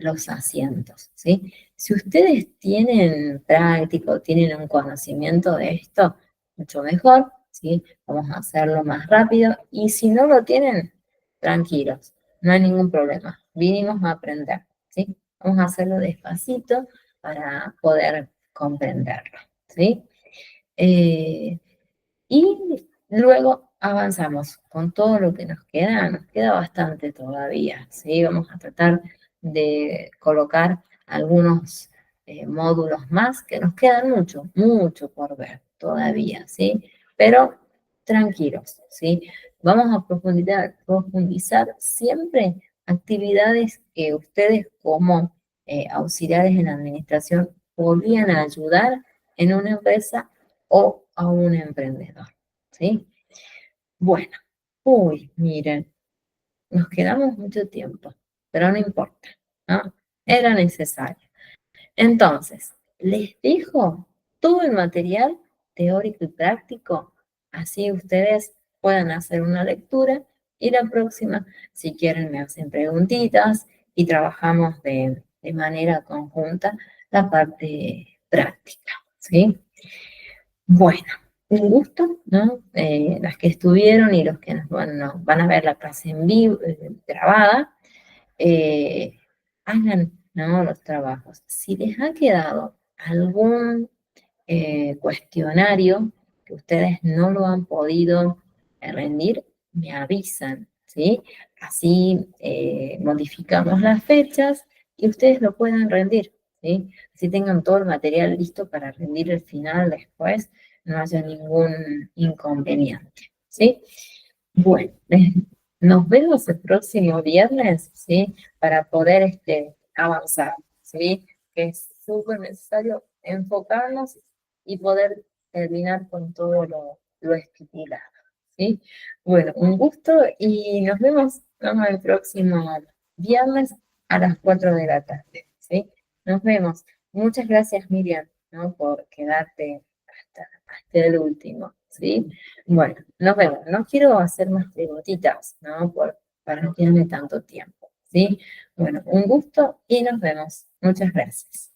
los asientos, ¿sí? Si ustedes tienen práctico, tienen un conocimiento de esto, mucho mejor, ¿sí? Vamos a hacerlo más rápido y si no lo tienen, tranquilos, no hay ningún problema. Vinimos a aprender, ¿sí? Vamos a hacerlo despacito para poder comprenderlo, ¿sí? Eh, y luego avanzamos con todo lo que nos queda bastante todavía, ¿sí? Vamos a tratar de colocar algunos módulos más que nos quedan mucho, mucho por ver todavía, ¿sí? Pero tranquilos, ¿sí? Vamos a profundizar siempre actividades que ustedes como auxiliares en administración podrían ayudar en una empresa o a un emprendedor, ¿sí? Bueno, uy, miren, nos quedamos mucho tiempo, pero no importa, ¿no? Era necesario. Entonces, les dejo todo el material teórico y práctico, así ustedes puedan hacer una lectura y la próxima, si quieren, me hacen preguntitas y trabajamos de manera conjunta la parte práctica, ¿sí? Bueno, un gusto, ¿no? Las que estuvieron y los que nos van a ver la clase en vivo, grabada, eh, hagan, ¿no? Los trabajos. Si les ha quedado algún cuestionario que ustedes no lo han podido rendir, me avisan, ¿sí? Así modificamos las fechas y ustedes lo puedan rendir, ¿sí? Así tengan todo el material listo para rendir el final después, no haya ningún inconveniente, ¿sí? Bueno, nos vemos el próximo viernes, ¿sí? Para poder avanzar, ¿sí? Que es súper necesario enfocarnos y poder terminar con todo lo estipulado, ¿sí? Bueno, un gusto y nos vemos el próximo viernes a las 4 de la tarde, ¿sí? Nos vemos. Muchas gracias, Miriam, ¿no? Por quedarte hasta el último, ¿sí? Bueno, nos vemos. No quiero hacer más preguntitas, ¿no? Para no quedarme tanto tiempo, ¿sí? Bueno, un gusto y nos vemos. Muchas gracias.